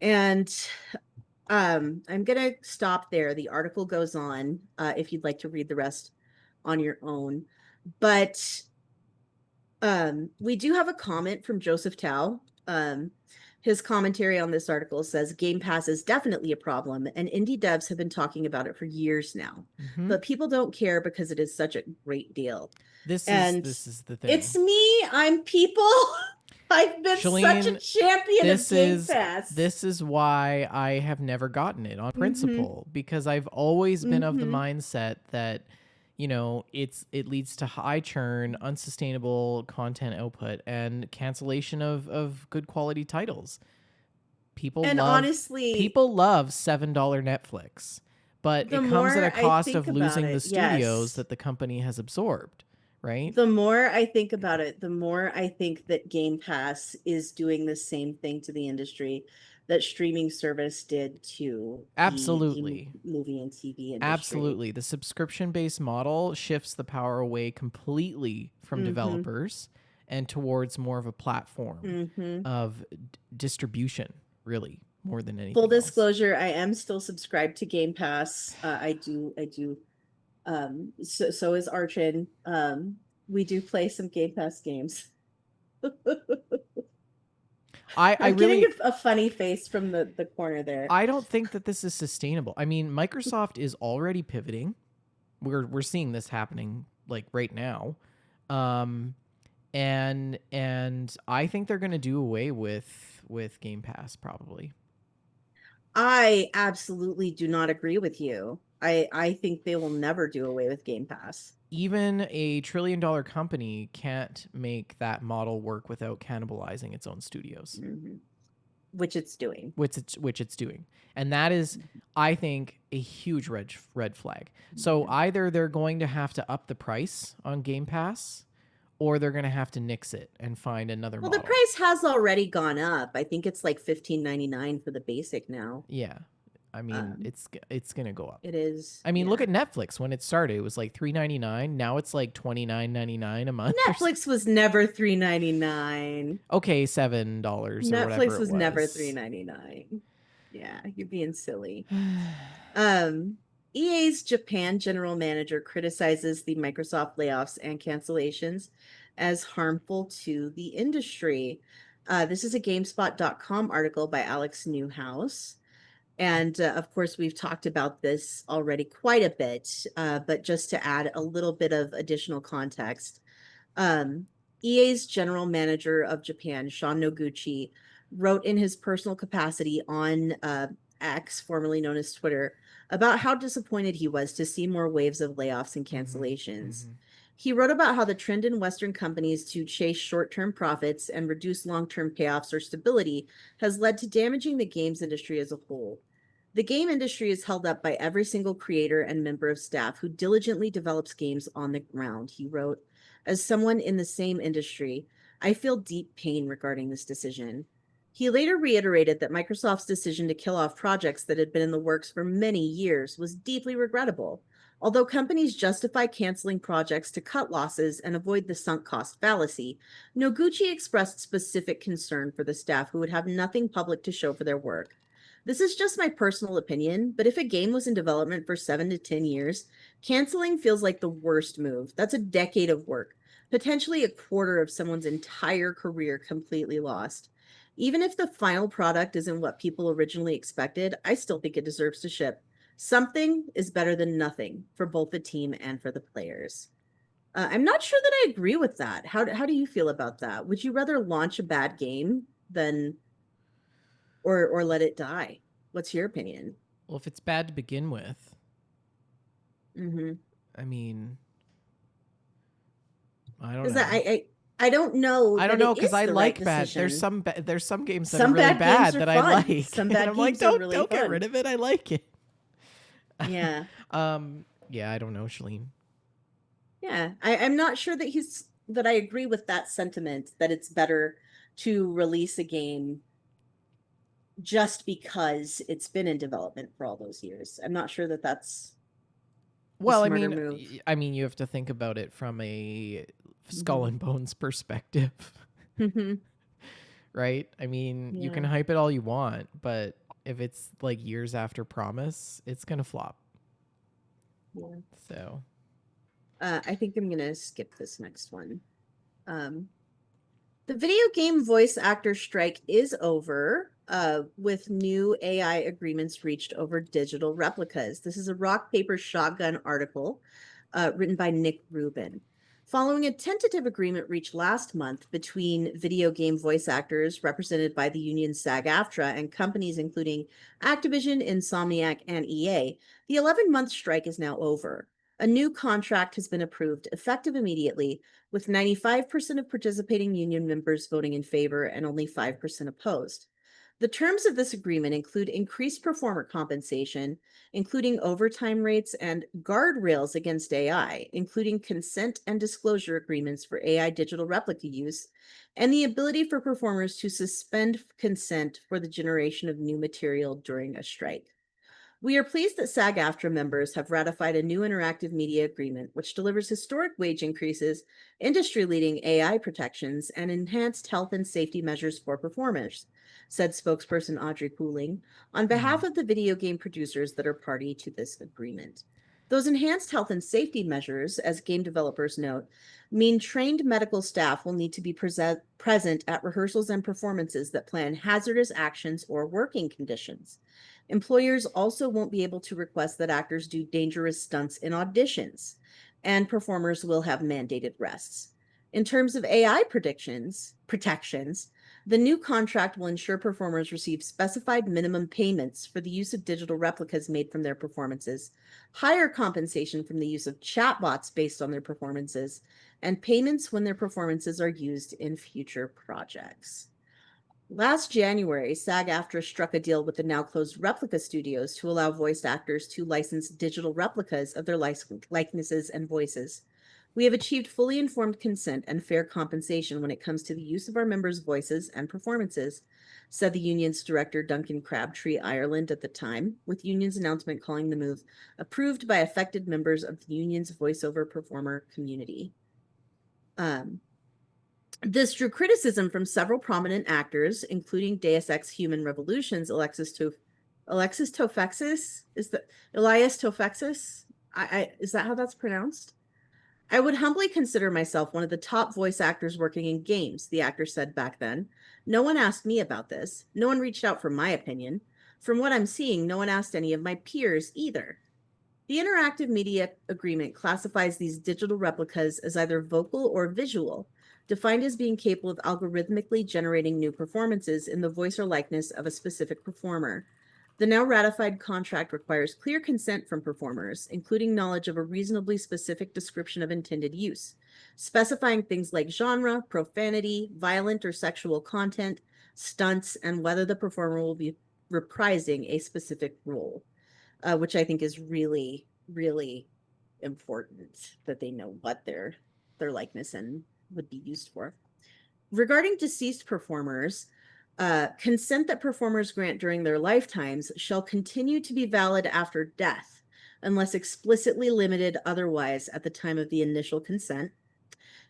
Speaker 2: And I'm going to stop there. The article goes on if you'd like to read the rest on your own. But we do have a comment from Joseph Tao. His commentary on this article says Game Pass is definitely a problem, and indie devs have been talking about it for years now.
Speaker 1: Mm-hmm.
Speaker 2: But people don't care because it is such a great deal.
Speaker 1: This is
Speaker 2: And
Speaker 1: this is the thing.
Speaker 2: it's me, I'm people. I've been such a
Speaker 1: Shalene,
Speaker 2: champion of
Speaker 1: this
Speaker 2: Game
Speaker 1: is
Speaker 2: Pass.
Speaker 1: this is why I have never gotten it on
Speaker 2: Mm-hmm.
Speaker 1: principle, because I've always been of the
Speaker 2: Mm-hmm.
Speaker 1: mindset that it leads to high churn, unsustainable content output, and cancellation of good quality titles. People
Speaker 2: And
Speaker 1: love
Speaker 2: honestly,
Speaker 1: people love $7 Netflix, but
Speaker 2: the
Speaker 1: it comes at
Speaker 2: more
Speaker 1: a
Speaker 2: I
Speaker 1: cost
Speaker 2: think
Speaker 1: of
Speaker 2: about
Speaker 1: losing the
Speaker 2: it,
Speaker 1: studios
Speaker 2: yes.
Speaker 1: that the company has absorbed, right?
Speaker 2: The more I think about it, the more I think that Game Pass is doing the same thing to the industry that streaming service did to the
Speaker 1: Absolutely.
Speaker 2: movie and TV industry.
Speaker 1: Absolutely. The subscription based model shifts the power away completely from
Speaker 2: Mm-hmm.
Speaker 1: developers and towards more of a platform
Speaker 2: Mm-hmm.
Speaker 1: of distribution, really, more than
Speaker 2: Full
Speaker 1: anything else.
Speaker 2: disclosure, I am still subscribed to Game Pass. I do. So is Archin. We do play some Game Pass games.
Speaker 1: I
Speaker 2: I'm getting
Speaker 1: really
Speaker 2: a funny face from the corner there.
Speaker 1: I don't think that this is sustainable. I mean, Microsoft is already pivoting. We're seeing this happening like right now. Um and I think they're going to do away with Game Pass probably.
Speaker 2: I absolutely do not agree with you. I think they will never do away with Game Pass.
Speaker 1: Even a $1 trillion company can't make that model work without cannibalizing its own studios,
Speaker 2: Mhm. Which it's doing.
Speaker 1: which it's doing, and that is, I think, a huge red flag. So
Speaker 2: Mhm.
Speaker 1: either they're going to have to up the price on Game Pass, or they're going to have to nix it and find another
Speaker 2: Well, the
Speaker 1: model.
Speaker 2: price has already gone up. I think it's like 15.99 for the basic now.
Speaker 1: Yeah, I mean,
Speaker 2: Um,
Speaker 1: it's going to go up.
Speaker 2: it is,
Speaker 1: I mean, look
Speaker 2: yeah.
Speaker 1: at Netflix. When it started, it was like $3.99. Now it's like $29.99 a month or
Speaker 2: Netflix was never 3.99.
Speaker 1: okay, $7 or whatever
Speaker 2: Netflix
Speaker 1: it
Speaker 2: was never
Speaker 1: was.
Speaker 2: 3.99. Yeah, you're being silly. Um, EA's Japan general manager criticizes the Microsoft layoffs and cancellations as harmful to the industry. This is a GameSpot.com article by Alex Newhouse. And of course, we've talked about this already quite a bit, but just to add a little bit of additional context, um, EA's general manager of Japan, Sean Noguchi, wrote in his personal capacity on X, formerly known as Twitter, about how disappointed he was to see more waves of layoffs and
Speaker 1: Mm-hmm,
Speaker 2: cancellations.
Speaker 1: mm-hmm.
Speaker 2: He wrote about how the trend in Western companies to chase short term profits and reduce long term payoffs or stability has led to damaging the games industry as a whole. The game industry is held up by every single creator and member of staff who diligently develops games on the ground, he wrote. As someone in the same industry, I feel deep pain regarding this decision. He later reiterated that Microsoft's decision to kill off projects that had been in the works for many years was deeply regrettable. Although companies justify canceling projects to cut losses and avoid the sunk cost fallacy, Noguchi expressed specific concern for the staff who would have nothing public to show for their work. This is just my personal opinion, but if a game was in development for 7 to 10 years, canceling feels like the worst move. That's a decade of work, potentially a quarter of someone's entire career completely lost. Even if the final product isn't what people originally expected, I still think it deserves to ship. Something is better than nothing for both the team and for the players. I'm not sure that I agree with that. How do you feel about that? Would you rather launch a bad game than or let it die? What's your opinion?
Speaker 1: Well, if it's bad to begin with,
Speaker 2: Mm-hmm.
Speaker 1: I mean, I don't
Speaker 2: Because
Speaker 1: know.
Speaker 2: I don't know
Speaker 1: I don't
Speaker 2: that
Speaker 1: know
Speaker 2: it
Speaker 1: because
Speaker 2: is
Speaker 1: I
Speaker 2: the right
Speaker 1: like bad.
Speaker 2: decision.
Speaker 1: There's some games that are
Speaker 2: Some
Speaker 1: really
Speaker 2: bad games
Speaker 1: bad
Speaker 2: are
Speaker 1: that I
Speaker 2: fun.
Speaker 1: like,
Speaker 2: Some
Speaker 1: and
Speaker 2: bad
Speaker 1: I'm like,
Speaker 2: games are
Speaker 1: don't
Speaker 2: really
Speaker 1: don't get rid
Speaker 2: fun.
Speaker 1: of it. I like it.
Speaker 2: Yeah.
Speaker 1: Yeah, I don't know, Shalene.
Speaker 2: Yeah. I'm not sure that I agree with that sentiment that it's better to release a game just because it's been in development for all those years. I'm not sure that that's the
Speaker 1: Well,
Speaker 2: smarter move.
Speaker 1: I mean, you have to think about it from a skull
Speaker 2: Hmm.
Speaker 1: and bones perspective, right? I mean, you can
Speaker 2: Yeah.
Speaker 1: hype it all you want, but if it's like years after promise, it's gonna flop.
Speaker 2: Yeah.
Speaker 1: So,
Speaker 2: I think I'm gonna skip this next one. Um, The video game voice actor strike is over, with new AI agreements reached over digital replicas. This is a rock, paper, shotgun article written by Nick Rubin. Following a tentative agreement reached last month between video game voice actors represented by the union SAG-AFTRA and companies including Activision, Insomniac, and EA, the 11-month strike is now over. A new contract has been approved, effective immediately, with 95% of participating union members voting in favor and only 5% opposed. The terms of this agreement include increased performer compensation, including overtime rates and guardrails against AI, including consent and disclosure agreements for AI digital replica use, and the ability for performers to suspend consent for the generation of new material during a strike. We are pleased that SAG-AFTRA members have ratified a new interactive media agreement, which delivers historic wage increases, industry-leading AI protections, and enhanced health and safety measures for performers, said spokesperson Audrey Pooling, on
Speaker 1: hmm.
Speaker 2: behalf of the video game producers that are party to this agreement. Those enhanced health and safety measures, as game developers note, mean trained medical staff will need to be present at rehearsals and performances that plan hazardous actions or working conditions. Employers also won't be able to request that actors do dangerous stunts in auditions, and performers will have mandated rests. In terms of AI protections, the new contract will ensure performers receive specified minimum payments for the use of digital replicas made from their performances, higher compensation from the use of chatbots based on their performances, and payments when their performances are used in future projects. Last January, SAG-AFTRA struck a deal with the now closed Replica Studios to allow voice actors to license digital replicas of their likenesses and voices. We have achieved fully informed consent and fair compensation when it comes to the use of our members' voices and performances, said the union's director Duncan Crabtree Ireland at the time, with union's announcement calling the move approved by affected members of the union's voiceover performer community. This drew criticism from several prominent actors, including Deus Ex Human Revolution's Alexis Tofexis? Elias Tofexis? Is that how that's pronounced? I would humbly consider myself one of the top voice actors working in games, the actor said back then. No one asked me about this. No one reached out for my opinion. From what I'm seeing, no one asked any of my peers either. The interactive media agreement classifies these digital replicas as either vocal or visual, defined as being capable of algorithmically generating new performances in the voice or likeness of a specific performer. The now ratified contract requires clear consent from performers, including knowledge of a reasonably specific description of intended use, specifying things like genre, profanity, violent or sexual content, stunts, and whether the performer will be reprising a specific role, which I think is really, really important that they know what their likeness and would be used for. Regarding deceased performers, consent that performers grant during their lifetimes shall continue to be valid after death, unless explicitly limited otherwise at the time of the initial consent.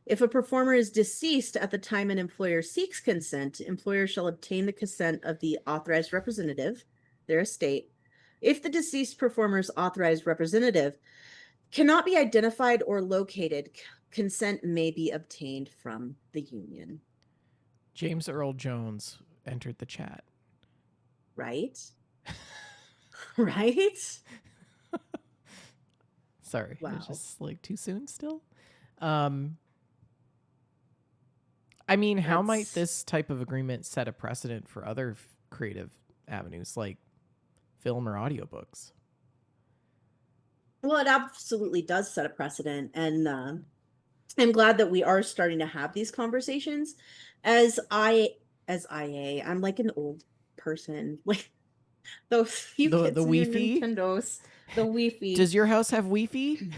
Speaker 2: If a performer is deceased at the time an employer seeks consent, employers shall obtain the consent of the authorized representative, their estate. If the deceased performer's authorized representative cannot be identified or located, consent may be obtained from the union.
Speaker 1: James Earl Jones entered the chat.
Speaker 2: Right? Right?
Speaker 1: Sorry,
Speaker 2: Wow.
Speaker 1: it's just like too soon still. I mean, how might this type of agreement set a precedent for other creative avenues like film or audiobooks?
Speaker 2: Well, it absolutely does set a precedent, and I'm glad that we are starting to have these conversations. As IA, I'm like an old person. Like those few
Speaker 1: The
Speaker 2: kids in your
Speaker 1: Wi-Fi?
Speaker 2: Nintendos, the Wi-Fi.
Speaker 1: Does your house have Wi-Fi?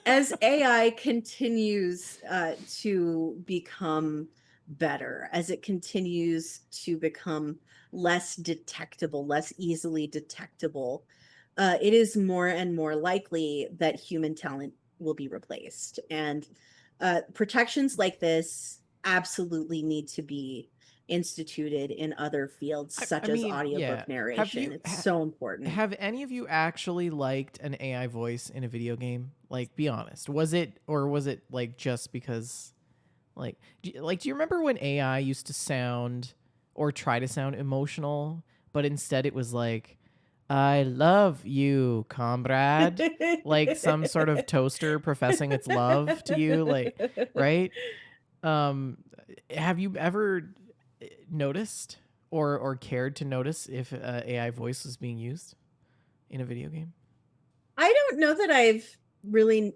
Speaker 2: As AI continues to become better, as it continues to become less detectable, less easily detectable, it is more and more likely that human talent will be replaced. And protections like this absolutely need to be instituted in other fields, such as audiobook narration. It's so important.
Speaker 1: Have any of you actually liked an AI voice in a video game? Like, be honest. Was it like just because, like, do you remember when AI used to sound or try to sound emotional, but instead it was like, "I love you, comrade," like some sort of toaster professing its love to you, like, right? Have you ever noticed or cared to notice if AI voice was being used in a video game?
Speaker 2: I don't know that I've really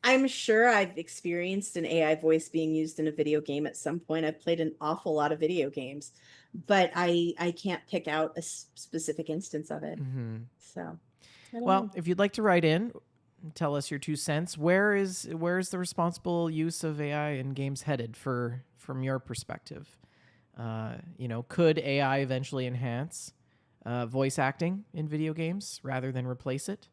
Speaker 2: I'm sure I've experienced an AI voice being used in a video game at some point. I've played an awful lot of video games, but I can't pick out a specific instance of it.
Speaker 1: Mm-hmm.
Speaker 2: So, I don't
Speaker 1: Well,
Speaker 2: know.
Speaker 1: if you'd like to write in, tell us your 2 cents. Where is the responsible use of AI in games headed from your perspective? Could AI eventually enhance voice acting in video games rather than replace it?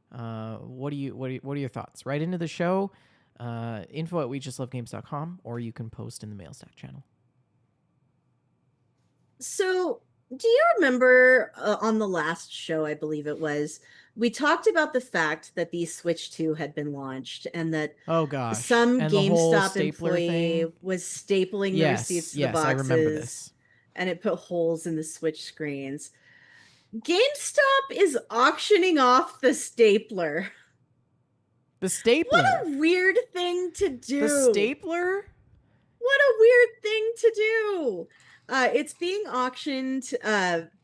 Speaker 1: What are your thoughts? Write into the show, info@wejustlovegames.com, or you can post in the Mailstack channel.
Speaker 2: So Do you remember on the last show, I believe it was, we talked about the fact that the Switch 2 had been launched and that
Speaker 1: Oh gosh.
Speaker 2: some
Speaker 1: And the whole
Speaker 2: GameStop
Speaker 1: stapler thing.
Speaker 2: employee was stapling the
Speaker 1: Yes,
Speaker 2: receipts to the
Speaker 1: yes, I remember
Speaker 2: boxes
Speaker 1: this.
Speaker 2: and it put holes in the Switch screens. GameStop is auctioning off the stapler.
Speaker 1: The
Speaker 2: What
Speaker 1: stapler.
Speaker 2: a weird thing to
Speaker 1: The
Speaker 2: do.
Speaker 1: stapler?
Speaker 2: What a weird thing to do. It's being auctioned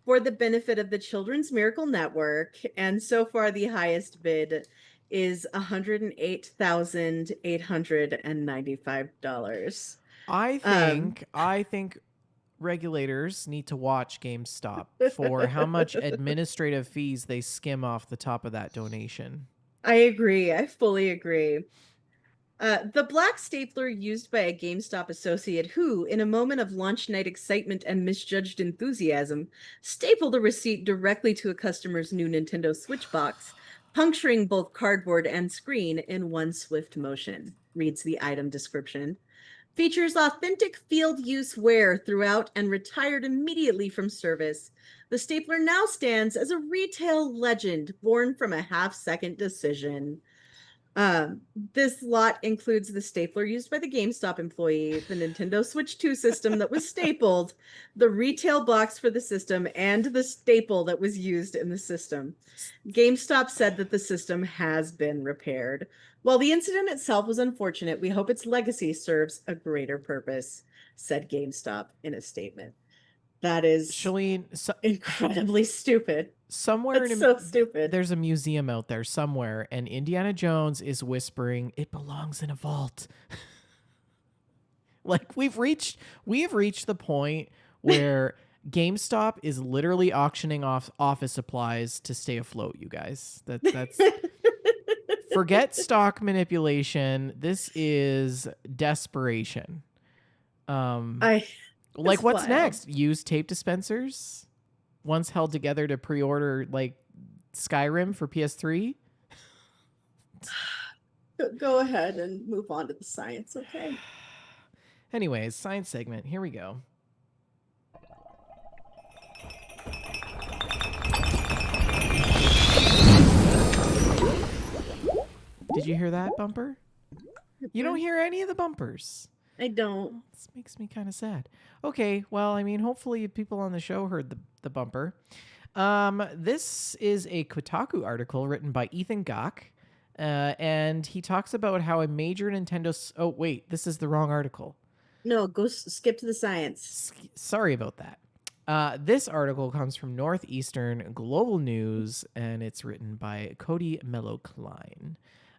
Speaker 2: for the benefit of the Children's Miracle Network, and so far the highest bid is $108,895. Um,
Speaker 1: I think regulators need to watch GameStop for how much administrative fees they skim off the top of that donation.
Speaker 2: I agree. I fully agree. The black stapler used by a GameStop associate who, in a moment of launch night excitement and misjudged enthusiasm, stapled a receipt directly to a customer's new Nintendo Switch box, puncturing both cardboard and screen in one swift motion, reads the item description. Features authentic field use wear throughout and retired immediately from service. The stapler now stands as a retail legend born from a half-second decision. This lot includes the stapler used by the GameStop employee, the Nintendo Switch 2 system that was stapled, the retail box for the system, and the staple that was used in the system. GameStop said that the system has been repaired. While the incident itself was unfortunate, we hope its legacy serves a greater purpose, said GameStop in a statement. That is
Speaker 1: Shalene,
Speaker 2: incredibly stupid.
Speaker 1: somewhere
Speaker 2: That's so stupid.
Speaker 1: there's a museum out there somewhere, and Indiana Jones is whispering, "It belongs in a vault." Like we have reached the point where GameStop is literally auctioning off office supplies to stay afloat, you guys. That's forget stock manipulation. This is desperation. Um
Speaker 2: I
Speaker 1: like
Speaker 2: It's
Speaker 1: what's
Speaker 2: wild.
Speaker 1: next? Use tape dispensers once held together to pre-order like Skyrim for PS3?
Speaker 2: Go ahead and move on to the science, okay?
Speaker 1: Anyways, science segment. Here we go. Did you hear that bumper? You don't hear any of the bumpers.
Speaker 2: I don't.
Speaker 1: Well, this makes me kind of sad. Okay, well, I mean, hopefully people on the show heard the bumper. This is a Kotaku article written by Ethan Gach, and he talks about how a major Nintendo. Oh, wait, this is the wrong article.
Speaker 2: No, go skip to the science.
Speaker 1: Sorry about that. This article comes from Northeastern Global News, and it's written by Cody Mello Klein.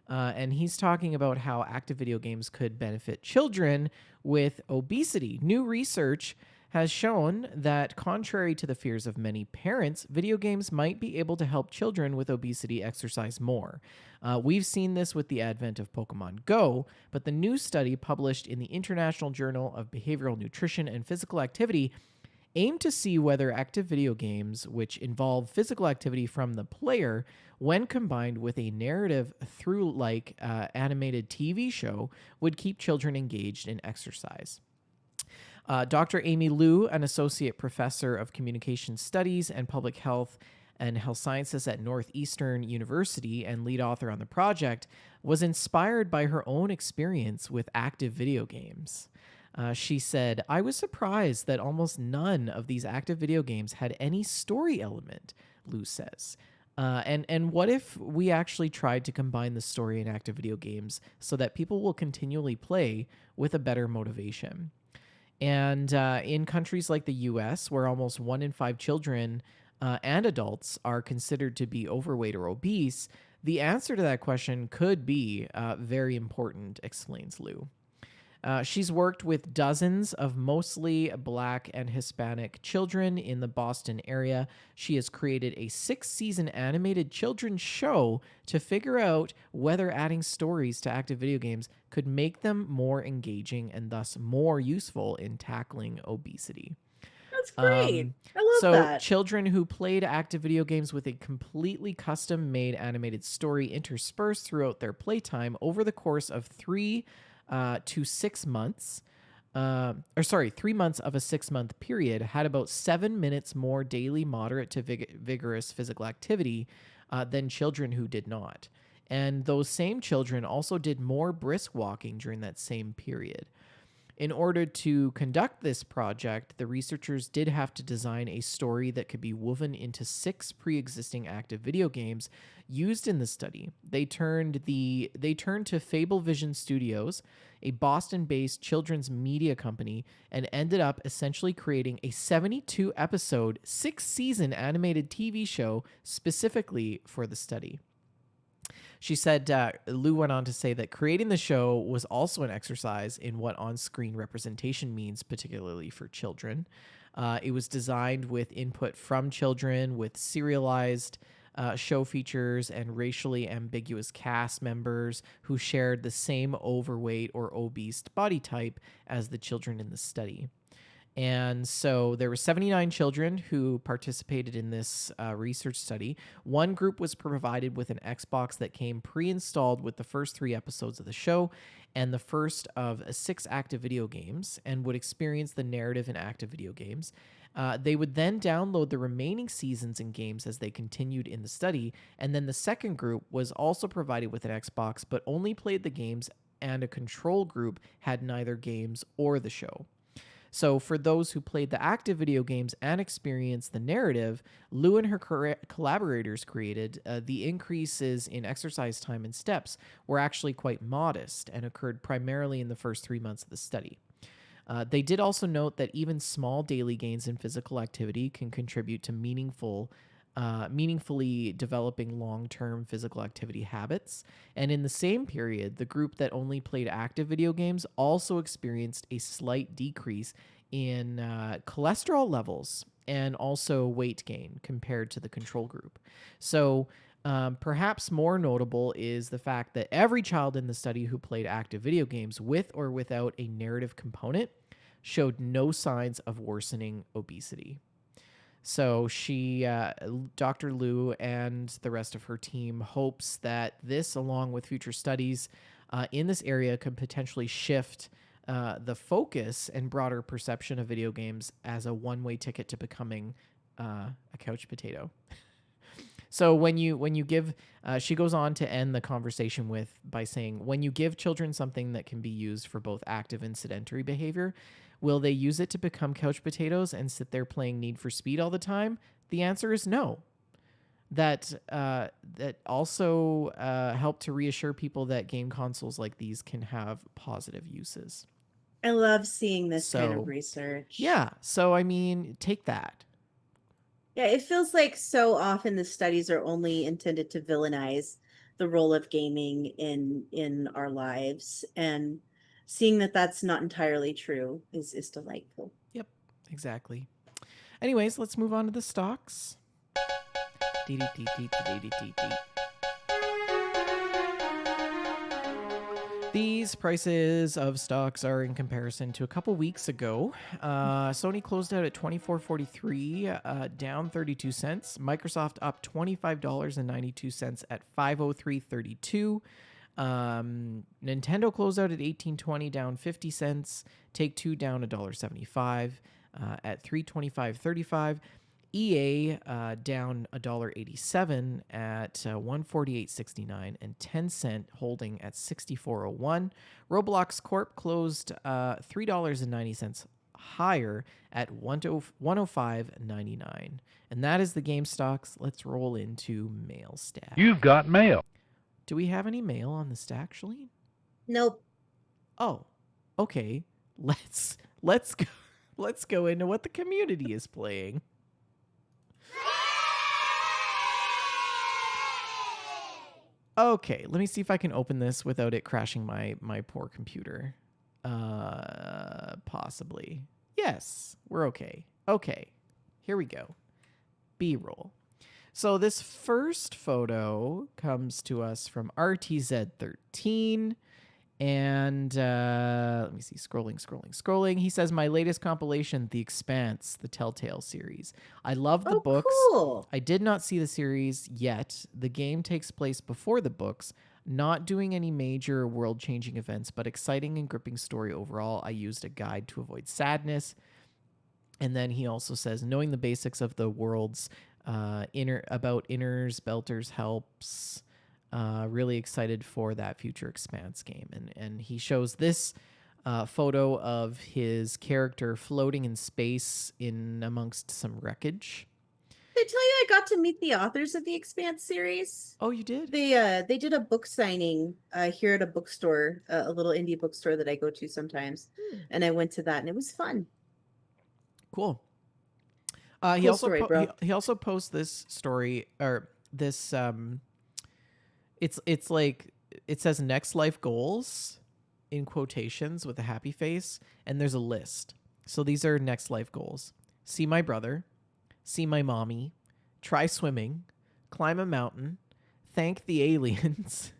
Speaker 1: And he's talking about how active video games could benefit children with obesity. New research has shown that, contrary to the fears of many parents, video games might be able to help children with obesity exercise more. We've seen this with the advent of Pokemon Go, but the new study published in the International Journal of Behavioral Nutrition and Physical Activity aim to see whether active video games, which involve physical activity from the player, when combined with a narrative through like animated TV show, would keep children engaged in exercise. Dr. Amy Liu, an associate professor of communication studies and public health and health sciences at Northeastern University and lead author on the project, was inspired by her own experience with active video games. She said, "I was surprised that almost none of these active video games had any story element," Liu says. And what if we actually tried to combine the story in active video games so that people will continually play with a better motivation? And in countries like the US, where almost 1 in 5 children and adults are considered to be overweight or obese, the answer to that question could be very important, explains Liu. She's worked with dozens of mostly Black and Hispanic children in the Boston area. She has created a 6-season animated children's show to figure out whether adding stories to active video games could make them more engaging and thus more useful in tackling obesity.
Speaker 2: That's great. I love
Speaker 1: So
Speaker 2: that.
Speaker 1: children who played active video games with a completely custom-made animated story interspersed throughout their playtime over the course of 3 to 6 months or sorry, 3 months of a 6 month period had about 7 minutes more daily moderate to vigorous physical activity than children who did not. And those same children also did more brisk walking during that same period. In order to conduct this project, the researchers did have to design a story that could be woven into 6 pre-existing active video games used in the study. They turned to Fablevision Studios, a Boston-based children's media company, and ended up essentially creating a 72-episode, 6-season animated TV show specifically for the study. She said, Lou went on to say that creating the show was also an exercise in what on screen representation means, particularly for children. It was designed with input from children, with serialized show features and racially ambiguous cast members who shared the same overweight or obese body type as the children in the study. And so there were 79 children who participated in this research study. One group was provided with an Xbox that came pre-installed with the first 3 episodes of the show and the first of 6 active video games, and would experience the narrative in active video games. They would then download the remaining seasons and games as they continued in the study. And then the second group was also provided with an Xbox, but only played the games, and a control group had neither games or the show. So for those who played the active video games and experienced the narrative, Lou and her collaborators created the increases in exercise time and steps were actually quite modest and occurred primarily in the first 3 months of the study. They did also note that even small daily gains in physical activity can contribute to meaningfully developing long-term physical activity habits. And in the same period, the group that only played active video games also experienced a slight decrease in cholesterol levels and also weight gain compared to the control group. So perhaps more notable is the fact that every child in the study who played active video games with or without a narrative component showed no signs of worsening obesity. So Dr. Liu and the rest of her team hopes that this, along with future studies in this area, could potentially shift the focus and broader perception of video games as a one-way ticket to becoming a couch potato. So when you give, she goes on to end the conversation by saying, when you give children something that can be used for both active and sedentary behavior, will they use it to become couch potatoes and sit there playing Need for Speed all the time? The answer is no. That also helped to reassure people that game consoles like these can have positive uses.
Speaker 2: I love seeing this kind of research.
Speaker 1: Yeah. So, I mean, take that.
Speaker 2: Yeah, it feels like so often the studies are only intended to villainize the role of gaming in our lives, and seeing that that's not entirely true is delightful.
Speaker 1: Yep, exactly. Anyways, let's move on to the stocks. These prices of stocks are in comparison to a couple weeks ago. Sony closed out at $24.43, down 32 cents. Microsoft up $25.92 at $503.32. Nintendo closed out at $18.20, down 50 cents. Take-Two down $1.75 at $325.35. EA down $1.87 at $148.69, and Tencent holding at $64.01. Roblox Corp closed $3.90 higher at $105.99. And that is the game stocks. Let's roll into mail stack.
Speaker 3: You've got mail.
Speaker 1: Do we have any mail on the stack, Shalene?
Speaker 2: Nope.
Speaker 1: Oh, okay. Let's go. Let's go into what the community is playing. Okay, let me see if I can open this without it crashing my poor computer. Possibly. Yes, we're okay. Okay, here we go. B-roll. So this first photo comes to us from RTZ13. And let me see, scrolling. He says, my latest compilation, The Expanse, the Telltale series. I love the books.
Speaker 2: Cool.
Speaker 1: I did not see the series yet. The game takes place before the books. Not doing any major world-changing events, but exciting and gripping story overall. I used a guide to avoid sadness. And then he also says, knowing the basics of the world's inners, belters helps. Really excited for that future Expanse game. And he shows this photo of his character floating in space in amongst some wreckage.
Speaker 2: Did I tell you I got to meet the authors of the Expanse series?
Speaker 1: Oh, you did?
Speaker 2: They did a book signing here at a bookstore, a little indie bookstore that I go to sometimes, and I went to that and it was fun.
Speaker 1: Cool.
Speaker 2: Cool story, bro.
Speaker 1: He also posts this story or this it's like it says next life goals in quotations with a happy face, and there's a list. So these are next life goals: see my brother, see my mommy, try swimming, climb a mountain, thank the aliens,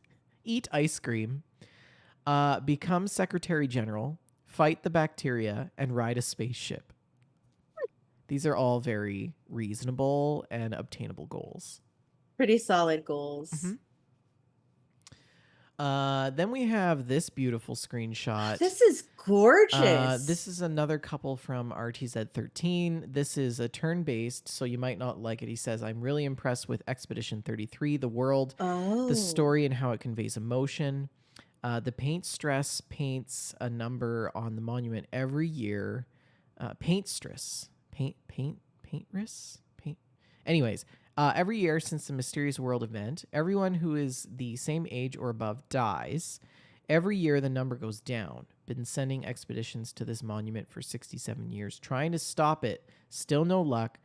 Speaker 1: eat ice cream, become Secretary General, fight the bacteria, and ride a spaceship. These are all very reasonable and obtainable goals.
Speaker 2: Pretty solid goals.
Speaker 1: Mm-hmm. Then we have this beautiful screenshot.
Speaker 2: This is gorgeous.
Speaker 1: This is another couple from RTZ13. This is a turn-based, so you might not like it. He says, I'm really impressed with Expedition 33, the world, the story, and how it conveys emotion. The paint stress paints a number on the monument every year. Anyways, every year since the Mysterious World event, everyone who is the same age or above dies. Every year, the number goes down. Been sending expeditions to this monument for 67 years, trying to stop it. Still no luck.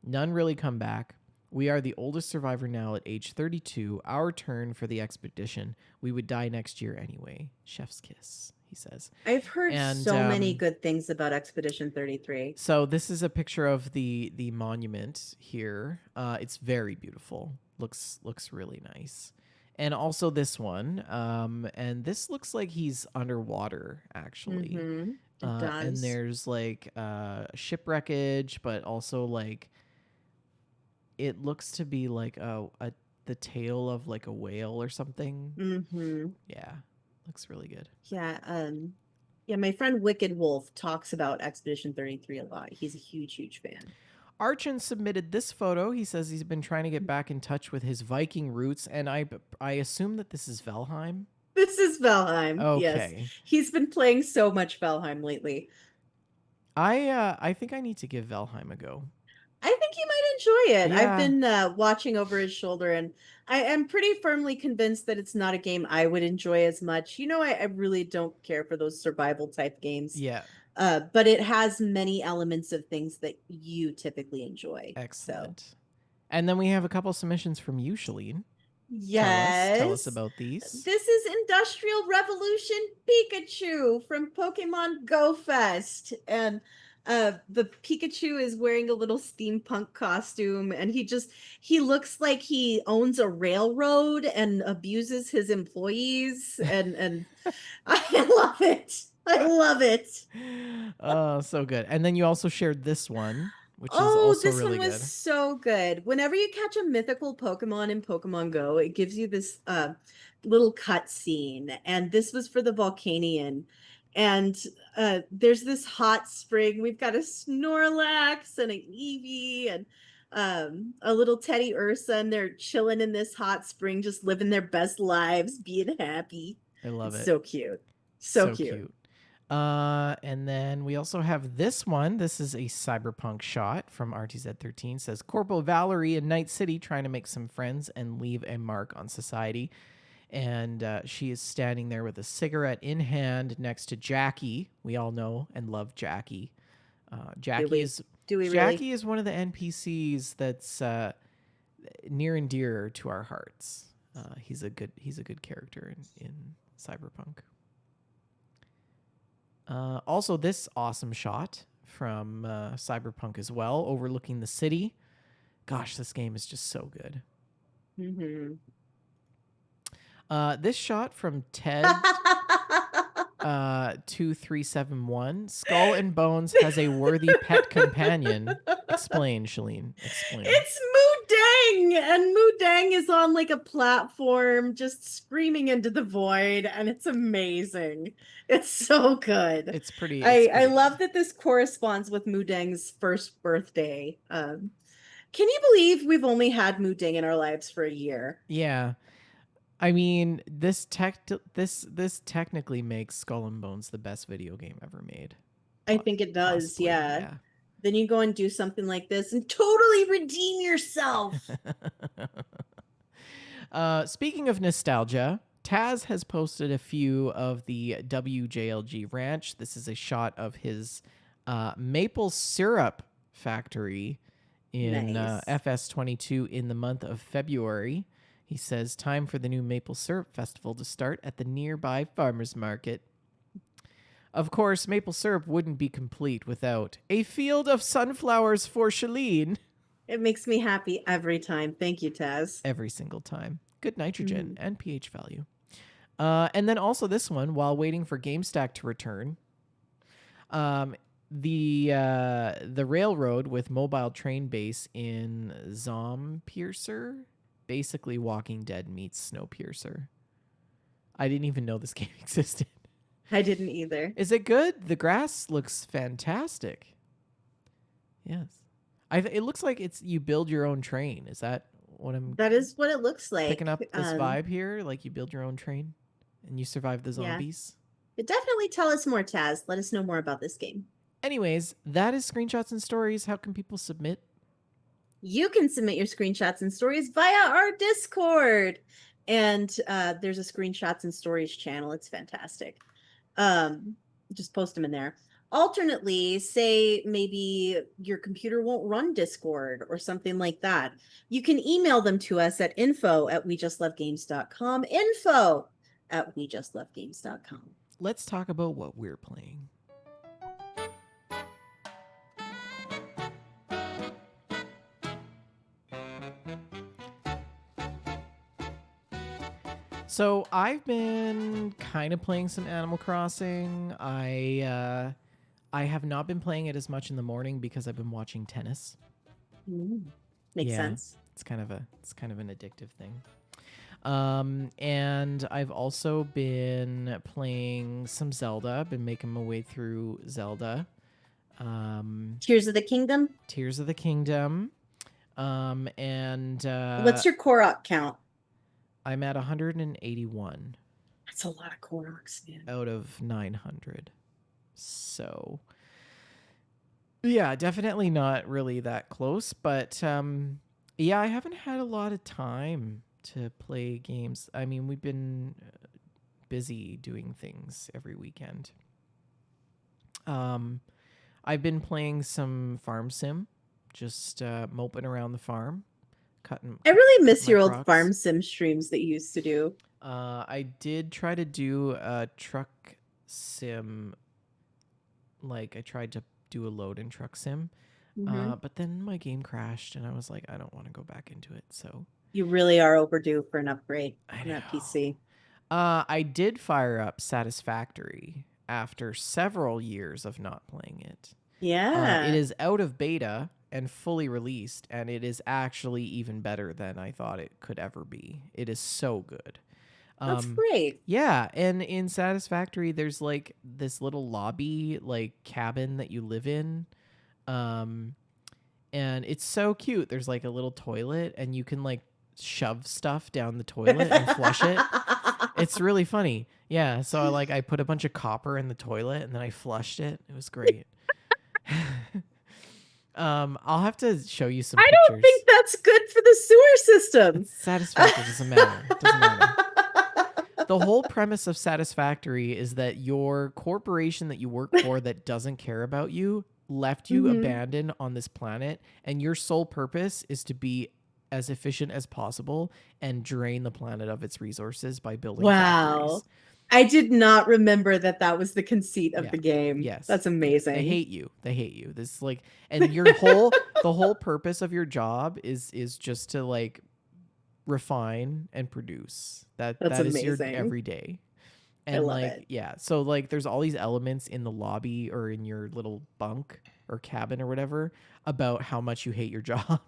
Speaker 1: None really come back. We are the oldest survivor now at age 32. Our turn for the expedition. We would die next year anyway. Chef's kiss, he says.
Speaker 2: I've heard so many good things about Expedition 33.
Speaker 1: So this is a picture of the monument here. It's very beautiful. Looks really nice. And also this one. And this looks like he's underwater, actually.
Speaker 2: Mm-hmm. It does.
Speaker 1: And there's like shipwreckage, but also like it looks to be like the tail of like a whale or something.
Speaker 2: Mm-hmm.
Speaker 1: Yeah, looks really good.
Speaker 2: Yeah. Yeah, my friend Wicked Wolf talks about Expedition 33 a lot. He's a huge fan.
Speaker 1: Archon submitted this photo. He says he's been trying to get back in touch with his Viking roots, and I assume that this is Valheim.
Speaker 2: This is Valheim.
Speaker 1: Okay.
Speaker 2: Yes. He's been playing so much Valheim lately.
Speaker 1: I think I need to give Valheim a go.
Speaker 2: I think you might enjoy it.
Speaker 1: Yeah.
Speaker 2: I've been watching over his shoulder, and I am pretty firmly convinced that it's not a game I would enjoy as much. You know, I really don't care for those survival type games.
Speaker 1: Yeah.
Speaker 2: But it has many elements of things that you typically enjoy.
Speaker 1: Excellent.
Speaker 2: So.
Speaker 1: And then we have a couple submissions from you, Shalene.
Speaker 2: Yes.
Speaker 1: Tell us about these.
Speaker 2: This is Industrial Revolution Pikachu from Pokemon Go Fest. And the Pikachu is wearing a little steampunk costume, and he looks like he owns a railroad and abuses his employees, and I love it. I love it.
Speaker 1: Oh, so good. And then you also shared this one, which is also
Speaker 2: this
Speaker 1: really
Speaker 2: one was so good. Whenever you catch a mythical Pokemon in Pokemon Go, it gives you this little cut scene, and this was for the Volcanion. And there's this hot spring. We've got a Snorlax and an Eevee and a little Teddy Ursa, and they're chilling in this hot spring, just living their best lives, being happy.
Speaker 1: I love it.
Speaker 2: So cute. So cute.
Speaker 1: And then we also have this one. This is a cyberpunk shot from RTZ13. Says Corporal Valerie in Night City trying to make some friends and leave a mark on society. And she is standing there with a cigarette in hand next to Jackie. We all know and love Jackie. Jackie is one of the NPCs that's near and dear to our hearts. He's a good character in Cyberpunk. Also, this awesome shot from Cyberpunk as well, overlooking the city. Gosh, this game is just so good.
Speaker 2: Mm-hmm.
Speaker 1: This shot from Ted 2371. Skull and Bones has a worthy pet companion. Explain, Shalene. Explain.
Speaker 2: It's and Mudang is on like a platform just screaming into the void, and it's amazing. It's so good.
Speaker 1: It's
Speaker 2: I
Speaker 1: pretty
Speaker 2: love
Speaker 1: good.
Speaker 2: that this corresponds with Mudang's first birthday. Can you believe we've only had Mudang in our lives for a year?
Speaker 1: Yeah. I mean, this technically makes Skull and Bones the best video game ever made.
Speaker 2: I think it does,
Speaker 1: Possibly,
Speaker 2: yeah.
Speaker 1: yeah.
Speaker 2: Then you go and do something like this and totally redeem yourself.
Speaker 1: Speaking of nostalgia, Taz has posted a few of the WJLG Ranch. This is a shot of his maple syrup factory in
Speaker 2: Nice.
Speaker 1: FS22 in the month of February. He says, time for the new Maple Syrup Festival to start at the nearby farmer's market. Of course, maple syrup wouldn't be complete without a field of sunflowers for Shalene.
Speaker 2: It makes me happy every time. Thank you, Taz.
Speaker 1: Every single time. Good nitrogen
Speaker 2: Mhm.
Speaker 1: and pH value. And then also this one, while waiting for Gamestack to return, um, the railroad with mobile train base in Zompiercer, basically Walking Dead meets Snowpiercer. I didn't even know this game existed.
Speaker 2: I didn't either.
Speaker 1: Is it good? The grass looks fantastic. Yes, it looks like it's you build your own train. Is that what I'm
Speaker 2: That is what it looks
Speaker 1: picking
Speaker 2: like.
Speaker 1: up this vibe here? Like you build your own train and you survive the
Speaker 2: Yeah.
Speaker 1: zombies?
Speaker 2: But definitely tell us more, Taz. Let us know more about this game.
Speaker 1: Anyways, that is Screenshots and Stories. How can people submit?
Speaker 2: You can submit your screenshots and stories via our Discord. And there's a screenshots and stories channel. It's fantastic. Just post them in there. Alternately, say maybe your computer won't run Discord or something like that. You can email them to us at info@wejustlovegames.com. Info@wejustlovegames.com.
Speaker 1: Let's talk about what we're playing. So I've been kind of playing some Animal Crossing. I have not been playing it as much in the morning because I've been watching tennis.
Speaker 2: Makes sense.
Speaker 1: It's kind of an addictive thing. And I've also been playing some Zelda. I've been making my way through Zelda.
Speaker 2: Tears of the Kingdom.
Speaker 1: Tears of the Kingdom. And
Speaker 2: What's your Korok count?
Speaker 1: I'm at 181
Speaker 2: That's a lot of Koroks, man.
Speaker 1: out of 900. So yeah, definitely not really that close, but yeah, I haven't had a lot of time to play games. I mean, we've been busy doing things every weekend. I've been playing some farm sim, just moping around the farm,
Speaker 2: I really miss
Speaker 1: my
Speaker 2: your old
Speaker 1: crops.
Speaker 2: farm sim streams that you used to do.
Speaker 1: I did try to do a truck sim. Like I tried to do a load in truck sim, but then my game crashed, and I was like, I don't want to go back into it. So
Speaker 2: You really are overdue for an upgrade
Speaker 1: I
Speaker 2: on
Speaker 1: know.
Speaker 2: that PC.
Speaker 1: I did fire up Satisfactory after several years of not playing it.
Speaker 2: Yeah.
Speaker 1: It is out of beta and fully released, and it is actually even better than I thought it could ever be. It is so good.
Speaker 2: That's great.
Speaker 1: Yeah, and in Satisfactory, there's like this little lobby, like cabin that you live in, and it's so cute. There's like a little toilet, and you can like shove stuff down the toilet and flush it. It's really funny. Yeah, so I put a bunch of copper in the toilet, and then I flushed it. It was great. I'll have to show you some
Speaker 2: I
Speaker 1: pictures.
Speaker 2: don't think that's good for the sewer system.
Speaker 1: It's Satisfactory. Doesn't matter. Doesn't matter. The whole premise of Satisfactory is that your corporation that you work for that doesn't care about you left you abandoned on this planet, and your sole purpose is to be as efficient as possible and drain the planet of its resources by building factories.
Speaker 2: I did not remember that that was the conceit of
Speaker 1: Yeah.
Speaker 2: the game.
Speaker 1: Yes.
Speaker 2: That's
Speaker 1: Yeah.
Speaker 2: amazing.
Speaker 1: They hate you. They hate you. This like, and the whole purpose of your job is just to like refine and produce.
Speaker 2: That's
Speaker 1: that is your
Speaker 2: amazing.
Speaker 1: everyday. And
Speaker 2: I love
Speaker 1: like,
Speaker 2: it.
Speaker 1: yeah. So like there's all these elements in the lobby or in your little bunk or cabin or whatever about how much you hate your job.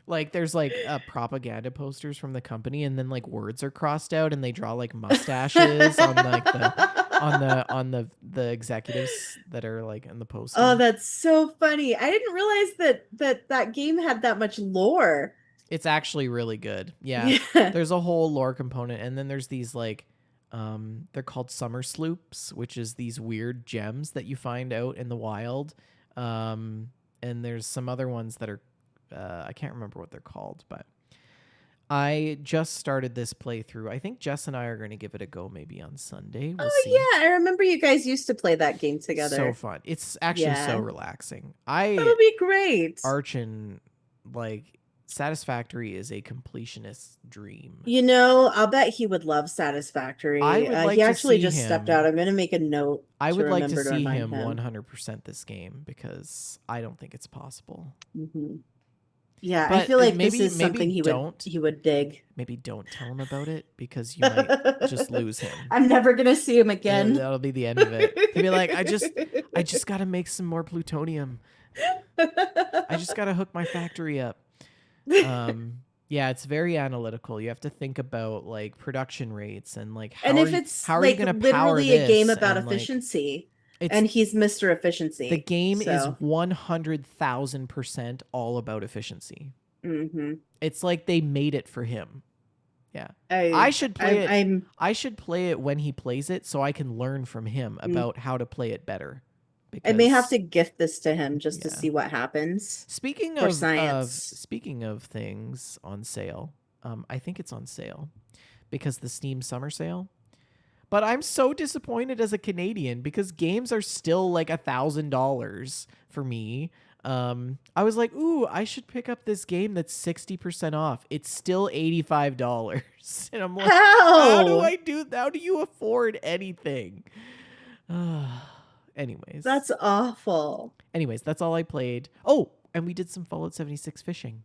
Speaker 1: Like there's like propaganda posters from the company, and then like words are crossed out, and they draw like mustaches on like the on the executives that are like in the
Speaker 2: Oh,
Speaker 1: poster.
Speaker 2: that's so funny. I didn't realize that game had that much lore.
Speaker 1: It's actually really good. Yeah.
Speaker 2: Yeah.
Speaker 1: There's a whole lore component, and then there's these like they're called summer sloops, which is these weird gems that you find out in the wild. Um and there's some other ones that are I can't remember what they're called, but I just started this playthrough. I think Jess and I are going to give it a go maybe on Sunday. We'll see.
Speaker 2: Oh yeah, I remember you guys used to play that game
Speaker 1: So
Speaker 2: together.
Speaker 1: fun. It's actually so
Speaker 2: Yeah.
Speaker 1: relaxing. I
Speaker 2: That'll be great.
Speaker 1: Archin, like, Satisfactory is a completionist's dream.
Speaker 2: I'll bet he would love
Speaker 1: I
Speaker 2: Satisfactory.
Speaker 1: would
Speaker 2: He
Speaker 1: like to
Speaker 2: actually
Speaker 1: see
Speaker 2: just stepped out.
Speaker 1: him.
Speaker 2: I'm going to make a note
Speaker 1: I
Speaker 2: to
Speaker 1: would like to
Speaker 2: remember to
Speaker 1: see
Speaker 2: remind
Speaker 1: him
Speaker 2: him.
Speaker 1: 100% this game because I don't think it's possible.
Speaker 2: Hmm. Yeah, I
Speaker 1: But
Speaker 2: feel like this
Speaker 1: maybe
Speaker 2: is something
Speaker 1: maybe don't
Speaker 2: he would dig.
Speaker 1: maybe don't tell him about it because you might just lose him.
Speaker 2: I'm never going to see him again.
Speaker 1: That'll be the end of it. He'll be like, I just got to make some more plutonium. I just got to hook my factory up. Yeah, it's very analytical. You have to think about like production rates and like
Speaker 2: And if it's
Speaker 1: how are you
Speaker 2: like
Speaker 1: going to power
Speaker 2: literally a game
Speaker 1: this,
Speaker 2: about
Speaker 1: and like
Speaker 2: efficiency,
Speaker 1: it's
Speaker 2: and he's Mr.
Speaker 1: the
Speaker 2: Efficiency.
Speaker 1: game is
Speaker 2: So,
Speaker 1: 100,000% all about efficiency.
Speaker 2: hmm
Speaker 1: It's like they made it for him. Yeah. I
Speaker 2: I,
Speaker 1: should play
Speaker 2: I'm,
Speaker 1: it.
Speaker 2: I'm,
Speaker 1: I should play it when he plays it so I can learn from him
Speaker 2: mm,
Speaker 1: about how to play it better.
Speaker 2: I may have
Speaker 1: Because
Speaker 2: to gift this to him just to
Speaker 1: yeah.
Speaker 2: see what happens
Speaker 1: Speaking
Speaker 2: for
Speaker 1: of
Speaker 2: science.
Speaker 1: speaking of things on sale, I think it's on sale because the Steam summer sale. But I'm so disappointed as a Canadian because games are still like $1,000 for me. I was like, ooh, I should pick up this game that's 60% off. It's still $85. And I'm like, how do
Speaker 2: How?
Speaker 1: I do how do you afford anything? anyways.
Speaker 2: That's awful.
Speaker 1: Anyways, that's all I played. Oh, and we did some Fallout 76 fishing,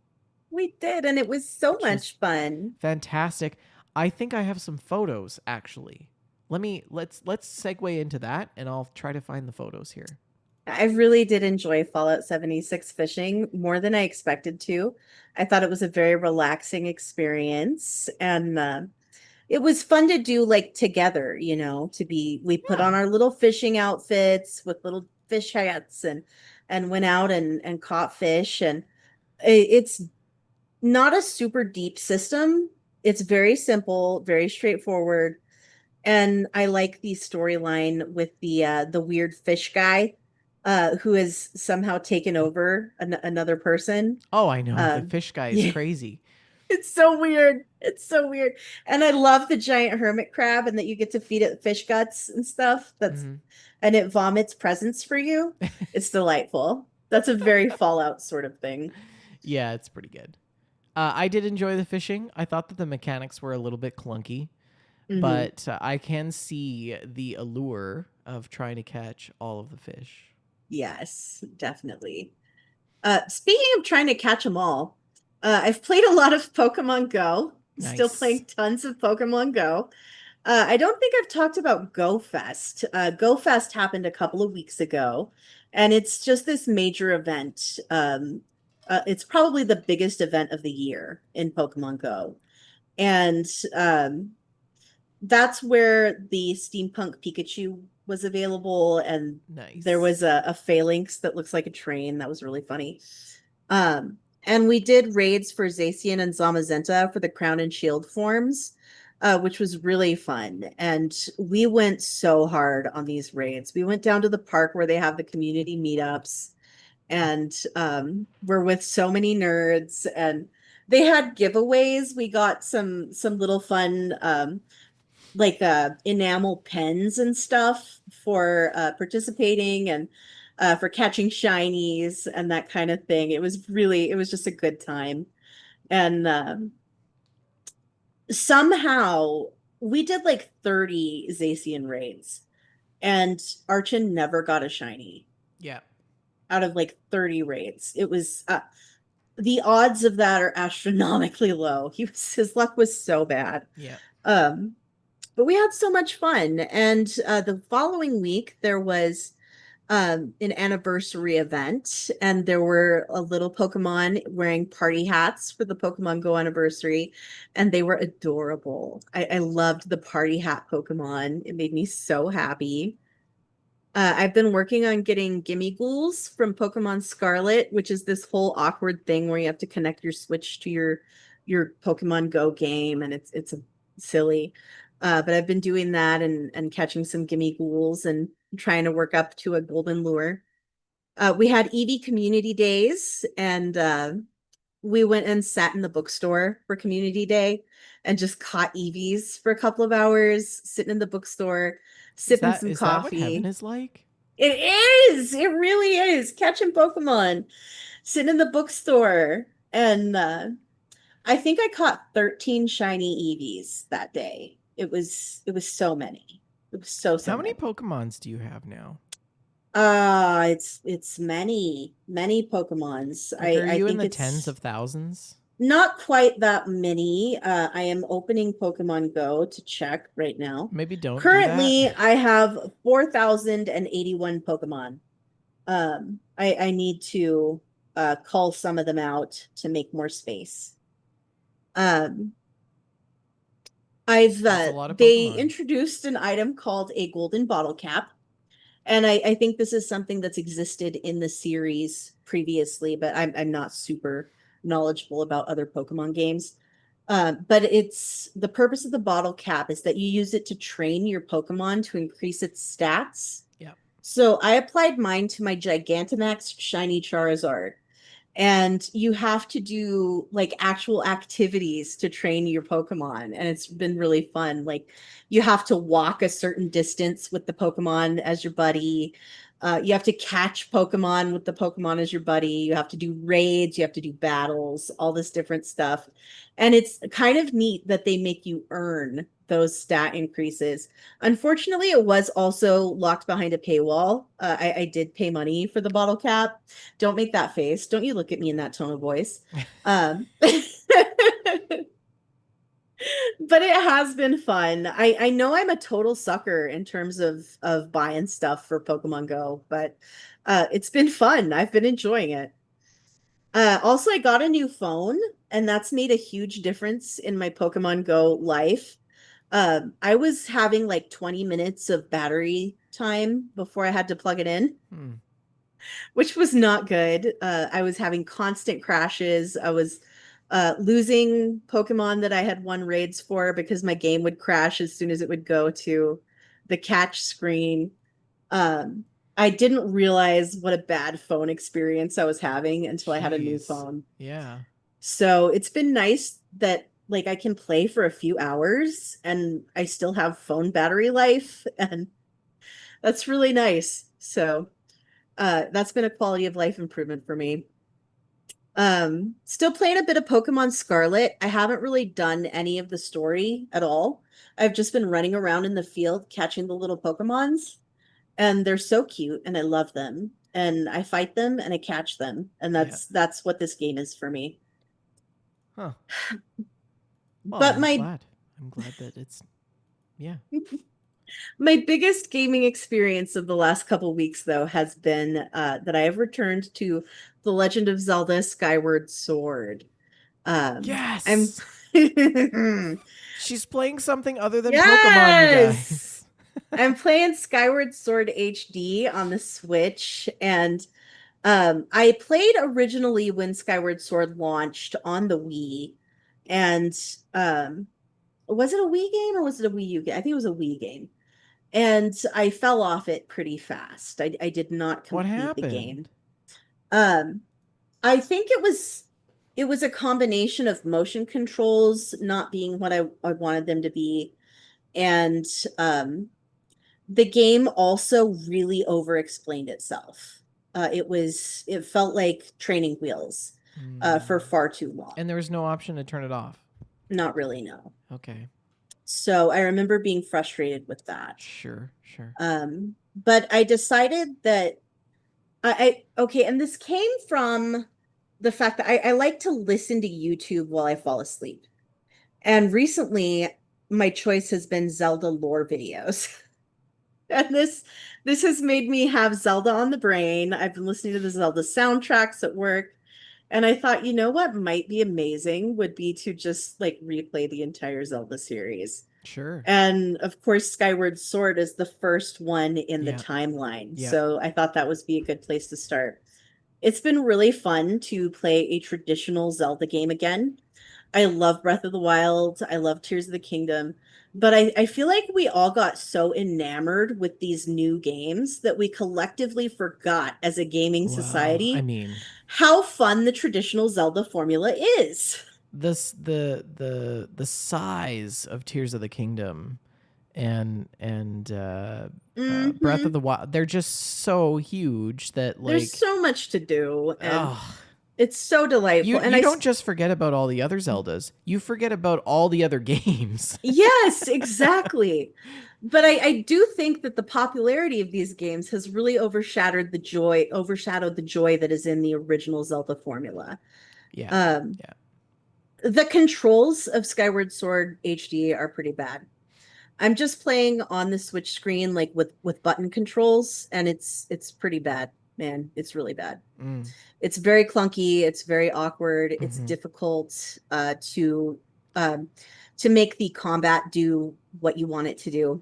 Speaker 2: We did, and it was so
Speaker 1: which was
Speaker 2: much fun.
Speaker 1: fantastic. I think I have some photos actually. Let's segue into that, and I'll try to find the photos here.
Speaker 2: I really did enjoy Fallout 76 fishing more than I expected to. I thought it was a very relaxing experience, and it was fun to do like together, we put
Speaker 1: Yeah.
Speaker 2: on our little fishing outfits with little fish hats and went out and caught fish. And it's not a super deep system. It's very simple, very straightforward. And I like the storyline with the weird fish guy who has somehow taken over another person.
Speaker 1: Oh, I know. The
Speaker 2: Um,
Speaker 1: fish guy is
Speaker 2: yeah,
Speaker 1: crazy.
Speaker 2: it's so weird. It's so weird. And I love the giant hermit crab and that you get to feed it fish guts and stuff.
Speaker 1: Hmm.
Speaker 2: And it vomits presents for you. It's delightful. That's a very Fallout sort of thing.
Speaker 1: Yeah, it's pretty good. I did enjoy the fishing. I thought that the mechanics were a little bit clunky,
Speaker 2: Hmm.
Speaker 1: but I can see the allure of trying to catch all of the fish.
Speaker 2: Yes, definitely. Speaking of trying to catch them all, I've played a lot of Pokemon Go. Still
Speaker 1: Nice.
Speaker 2: playing tons of Pokemon Go. I don't think I've talked about Go Fest. Go Fest happened a couple of weeks ago, and it's just this major event. It's probably the biggest event of the year in Pokemon Go. And that's where the steampunk Pikachu was available, and there was
Speaker 1: Nice.
Speaker 2: a phalanx that looks like a train. That was really funny. And we did raids for Zacian and Zamazenta for the Crown and Shield forms, which was really fun. And we went so hard on these raids. We went down to the park where they have the community meetups, and we're with so many nerds. And they had giveaways. We got some little fun like enamel pens and stuff for participating and for catching shinies and that kind of thing. It was just a good time. And somehow we did like 30 Zacian raids, and Archon never got a shiny
Speaker 1: Yeah.
Speaker 2: out of like 30 raids. It was the odds of that are astronomically low. His luck was so bad.
Speaker 1: Yeah.
Speaker 2: Um, but we had so much fun. And the following week, there was an anniversary event, and there were a little Pokemon wearing party hats for the Pokemon Go anniversary, and they were adorable. I loved the party hat Pokemon. It made me so happy. I've been working on getting Gimme Ghouls from Pokemon Scarlet, which is this whole awkward thing where you have to connect your Switch to your Pokemon Go game, and it's silly. But I've been doing that and catching some Gimme Ghouls and trying to work up to a Golden Lure. We had Eevee Community Days, and we went and sat in the bookstore for Community Day and just caught Eevees for a couple of hours, sitting in the bookstore,
Speaker 1: Is
Speaker 2: sipping
Speaker 1: that
Speaker 2: some
Speaker 1: is that what heaven
Speaker 2: coffee.
Speaker 1: is like?
Speaker 2: It is. It really is. Catching Pokemon, sitting in the bookstore, and I think I caught 13 shiny Eevees that day. It was so many. It was so
Speaker 1: How many
Speaker 2: many.
Speaker 1: Pokemons do you have now?
Speaker 2: It's many Pokemons.
Speaker 1: Like, are
Speaker 2: I
Speaker 1: you in
Speaker 2: think
Speaker 1: the tens
Speaker 2: it's
Speaker 1: of thousands?
Speaker 2: not quite that many. I am opening Pokemon Go to check right now.
Speaker 1: Maybe don't do that.
Speaker 2: Currently, I have 4,081 Pokemon. I need to cull some of them out to make more space. Um, I've
Speaker 1: That's a lot of
Speaker 2: they
Speaker 1: Pokemon.
Speaker 2: introduced an item called a golden bottle cap, and I think this is something that's existed in the series previously, but I'm not super knowledgeable about other Pokemon games. But it's the purpose of the bottle cap is that you use it to train your Pokemon to increase its stats.
Speaker 1: Yeah.
Speaker 2: So I applied mine to my Gigantamax shiny Charizard, and you have to do like actual activities to train your Pokemon, and it's been really fun. Like you have to walk a certain distance with the Pokemon as your buddy. You have to catch Pokemon with the Pokemon as your buddy. You have to do raids, you have to do battles, all this different stuff. And it's kind of neat that they make you earn those stat increases. Unfortunately, it was also locked behind a paywall. I did pay money for the bottle cap. Don't make that face. Don't you look at me in that tone of voice. But it has been fun. I know I'm a total sucker in terms of buying stuff for Pokemon Go, but it's been fun. I've been enjoying it. Also, I got a new phone, and that's made a huge difference in my Pokemon Go life. I was having like 20 minutes of battery time before I had to plug it in,
Speaker 1: Hmm.
Speaker 2: which was not good. I was having constant crashes. I was losing Pokemon that I had won raids for because my game would crash as soon as it would go to the catch screen. Um, I didn't realize what a bad phone experience I was having until I had a new
Speaker 1: Jeez.
Speaker 2: phone.
Speaker 1: Yeah.
Speaker 2: So it's been nice that like I can play for a few hours and I still have phone battery life, and that's really nice. So that's been a quality of life improvement for me. Still playing a bit of Pokemon Scarlet. I haven't really done any of the story at all. I've just been running around in the field catching the little Pokemons, and they're so cute and I love them. And I fight them and I catch them, and
Speaker 1: Yeah.
Speaker 2: that's what this game is for me.
Speaker 1: Huh. Well,
Speaker 2: But my
Speaker 1: I'm glad that it's yeah.
Speaker 2: my biggest gaming experience of the last couple weeks, though, has been that I have returned to The Legend of Zelda Skyward Sword. I'm
Speaker 1: Yes. She's playing something other than Pokemon, you
Speaker 2: yes,
Speaker 1: guys.
Speaker 2: I'm playing Skyward Sword HD on the Switch, and I played originally when Skyward Sword launched on the Wii, and um, was it a Wii game or was it a Wii U game? I think it was a Wii game. And I fell off it pretty fast. I did not
Speaker 1: What
Speaker 2: complete the game.
Speaker 1: happened?
Speaker 2: Um, I think it was a combination of motion controls not being what I wanted them to be, and um, the game also really over-explained itself. It felt like training wheels for
Speaker 1: Hmm.
Speaker 2: far too long.
Speaker 1: And there was no option to turn it off.
Speaker 2: Not really, no.
Speaker 1: Okay.
Speaker 2: So I remember being frustrated with that.
Speaker 1: Sure, sure.
Speaker 2: But I decided that okay, and this came from the fact that I like to listen to YouTube while I fall asleep. And recently, my choice has been Zelda lore videos. And this has made me have Zelda on the brain. I've been listening to the Zelda soundtracks at work, and I thought, you know what might be amazing would be to just like replay the entire Zelda series.
Speaker 1: Sure.
Speaker 2: And of course, Skyward Sword is the first one in the
Speaker 1: Yeah.
Speaker 2: timeline.
Speaker 1: Yeah.
Speaker 2: So I thought that would be a good place to start. It's been really fun to play a traditional Zelda game again. I love Breath of the Wild. I love Tears of the Kingdom. But I feel like we all got so enamored with these new games that we collectively forgot as a gaming
Speaker 1: Well, I
Speaker 2: society
Speaker 1: mean,
Speaker 2: how fun the traditional Zelda formula is.
Speaker 1: this the size of Tears of the Kingdom and Breath of
Speaker 2: Hmm.
Speaker 1: the Wild, they're just so huge that
Speaker 2: There's
Speaker 1: like,
Speaker 2: so much to do, and
Speaker 1: oh,
Speaker 2: it's so delightful. And
Speaker 1: you don't just forget about all the other Zeldas. You forget about all the other games.
Speaker 2: yes, exactly. But I do think that the popularity of these games has really overshadowed the joy that is in the original Zelda formula.
Speaker 1: Yeah.
Speaker 2: Um,
Speaker 1: Yeah.
Speaker 2: the controls of Skyward Sword HD are pretty bad. I'm just playing on the Switch screen like with button controls, and it's pretty bad, man. It's really bad.
Speaker 1: Mm.
Speaker 2: It's very clunky, it's very awkward, it's
Speaker 1: Mm-hmm.
Speaker 2: difficult um to make the combat do what you want it to do.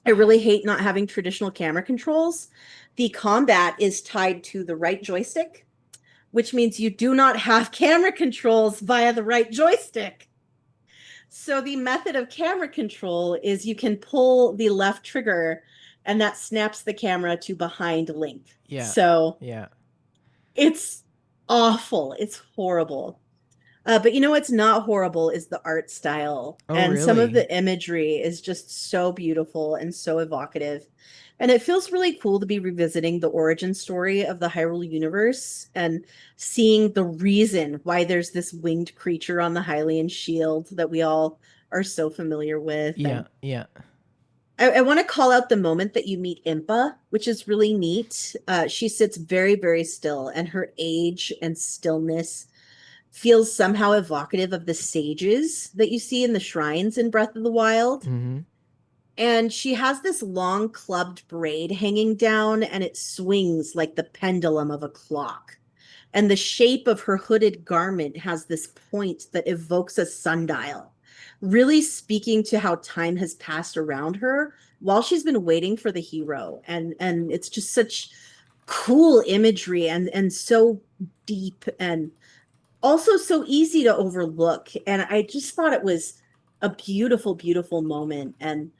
Speaker 2: I really hate not having traditional camera controls. The combat is tied to the right joystick, which means you do not have camera controls via the right joystick. So the method of camera control is you can pull the left trigger and that snaps the camera to behind Link.
Speaker 1: Yeah.
Speaker 2: So
Speaker 1: Yeah.
Speaker 2: it's awful. It's horrible. But you know what's not horrible is the art style.
Speaker 1: Oh,
Speaker 2: And some of
Speaker 1: really?
Speaker 2: the imagery is just so beautiful and so evocative. And it feels really cool to be revisiting the origin story of the Hyrule universe and seeing the reason why there's this winged creature on the Hylian shield that we all are so familiar with.
Speaker 1: Yeah.
Speaker 2: And
Speaker 1: Yeah.
Speaker 2: I want to call out the moment that you meet Impa, which is really neat. She sits very, very still, and her age and stillness feels somehow evocative of the sages that you see in the shrines in Breath of the Wild.
Speaker 1: Mm-hmm.
Speaker 2: And she has this long clubbed braid hanging down, and it swings like the pendulum of a clock. And the shape of her hooded garment has this point that evokes a sundial, really speaking to how time has passed around her while she's been waiting for the hero. And it's just such cool imagery and so deep and also so easy to overlook. And I just thought it was a beautiful, beautiful moment. And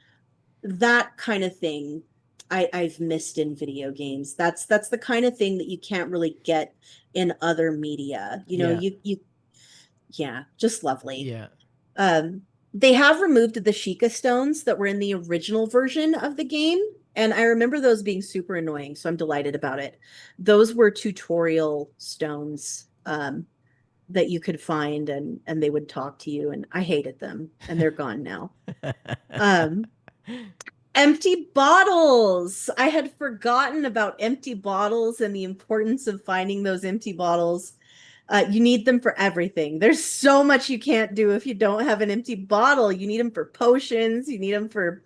Speaker 2: that kind of thing I've missed in video games. That's the kind of thing that you can't really get in other media. You know,
Speaker 1: Yeah.
Speaker 2: you yeah, just lovely.
Speaker 1: Yeah.
Speaker 2: Um, they have removed the Sheikah stones that were in the original version of the game. And I remember those being super annoying, so I'm delighted about it. Those were tutorial stones. That you could find and they would talk to you, and I hated them, and they're gone now. Um, empty bottles. I had forgotten about empty bottles and the importance of finding those empty bottles. You need them for everything. There's so much you can't do if you don't have an empty bottle. You need them for potions, you need them for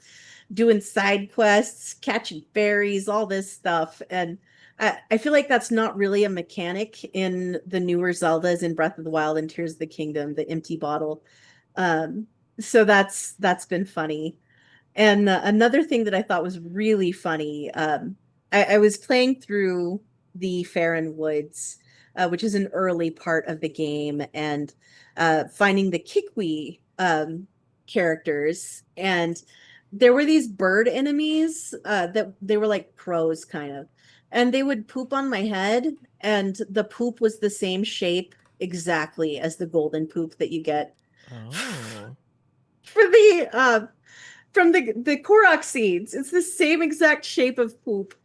Speaker 2: doing side quests, catching fairies, all this stuff. And I feel like that's not really a mechanic in the newer Zeldas in Breath of the Wild and Tears of the Kingdom, the empty bottle. Um, so that's been funny. And another thing that I thought was really funny, I was playing through the Farron Woods, which is an early part of the game, and finding the Kikwi characters. And there were these bird enemies that they were like crows, kind of. And they would poop on my head, and the poop was the same shape exactly as the golden poop that you get
Speaker 1: Oh.
Speaker 2: for the from the Korok seeds. It's the same exact shape of poop.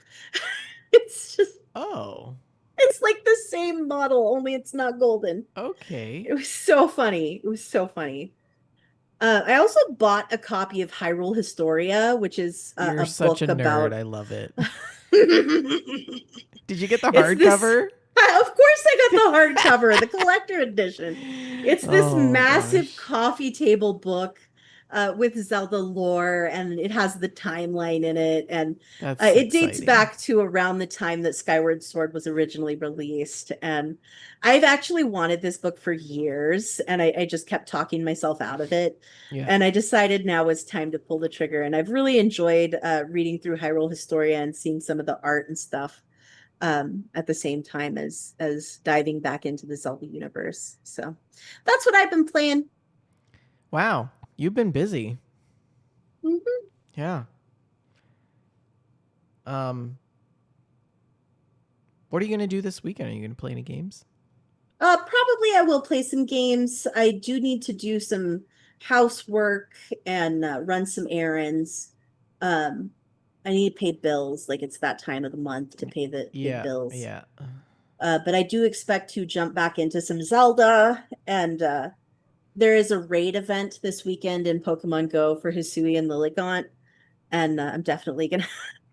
Speaker 2: It's just
Speaker 1: Oh.
Speaker 2: it's like the same model, only it's not golden.
Speaker 1: Okay.
Speaker 2: It was so funny. It was so funny. I also bought a copy of Hyrule Historia, which is
Speaker 1: You're
Speaker 2: a
Speaker 1: such a
Speaker 2: book
Speaker 1: nerd.
Speaker 2: about.
Speaker 1: I love it.
Speaker 2: It's
Speaker 1: Did you get the
Speaker 2: this.
Speaker 1: hardcover?
Speaker 2: Of course, I got the hardcover, the collector edition. It's this
Speaker 1: Oh
Speaker 2: massive
Speaker 1: gosh.
Speaker 2: coffee table book. with Zelda lore, and it has the timeline in it, and
Speaker 1: That's
Speaker 2: it dates
Speaker 1: exciting.
Speaker 2: back to around the time that Skyward Sword was originally released. And I've actually wanted this book for years, and I just kept talking myself out of it.
Speaker 1: Yeah.
Speaker 2: And I decided now was time to pull the trigger. And I've really enjoyed reading through Hyrule Historia and seeing some of the art and stuff at the same time as diving back into the Zelda universe. So that's what I've been playing.
Speaker 1: Wow. You've been busy.
Speaker 2: Mhm.
Speaker 1: Yeah. Um, what are you going to do this weekend? Are you going to play any games?
Speaker 2: Probably I will play some games. I do need to do some housework and run some errands. Um, I need to pay bills, like it's that time of the month to pay the big
Speaker 1: Yeah.
Speaker 2: bills.
Speaker 1: Yeah.
Speaker 2: But I do expect to jump back into some Zelda, and there is a raid event this weekend in Pokemon Go for Hisui and Lilligant, and I'm definitely gonna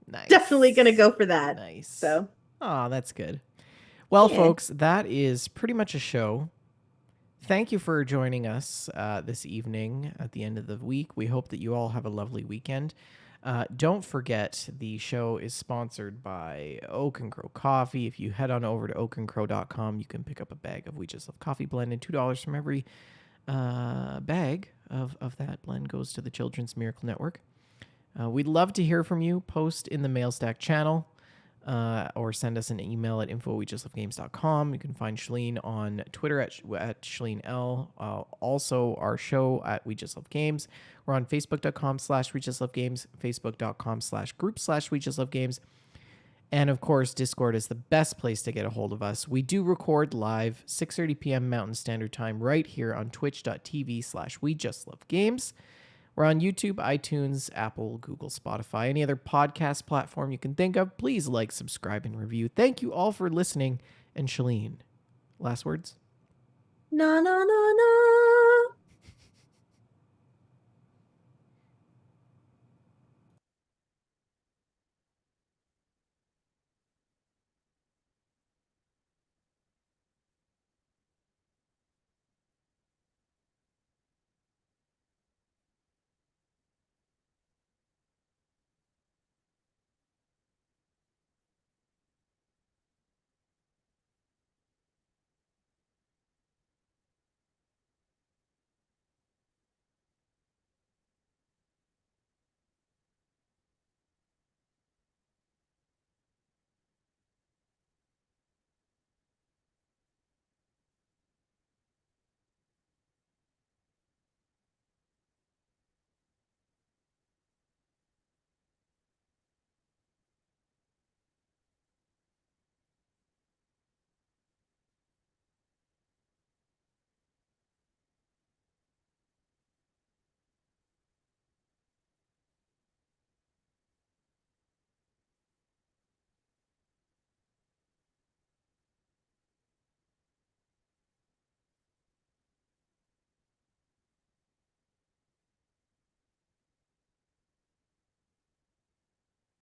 Speaker 1: Nice.
Speaker 2: go for that.
Speaker 1: Nice.
Speaker 2: So
Speaker 1: Oh, that's good. Well,
Speaker 2: yeah.
Speaker 1: folks, that is pretty much a show. Thank you for joining us this evening at the end of the week. We hope that you all have a lovely weekend. Don't forget, the show is sponsored by Oak and Crow Coffee. If you head on over to oakandcrow.com, you can pick up a bag of We Just Love Coffee blend, and $2 from every bag of that blend goes to the Children's Miracle Network. We'd love to hear from you. Post in the Mailstack channel or send us an email at info@wejustlovegames.com. You can find Shalene on Twitter at ShaleneL. Also, our show at We Just Love Games. We're on Facebook.com/We Just Love Games, Facebook.com/group/We Just Love Games. And of course, Discord is the best place to get a hold of us. We do record live 6:30 p.m. Mountain Standard Time right here on twitch.tv/We Just Love Games. We're on YouTube, iTunes, Apple, Google, Spotify, any other podcast platform you can think of. Please like, subscribe, and review. Thank you all for listening. And Shalene, last words?
Speaker 2: No, no, no, no.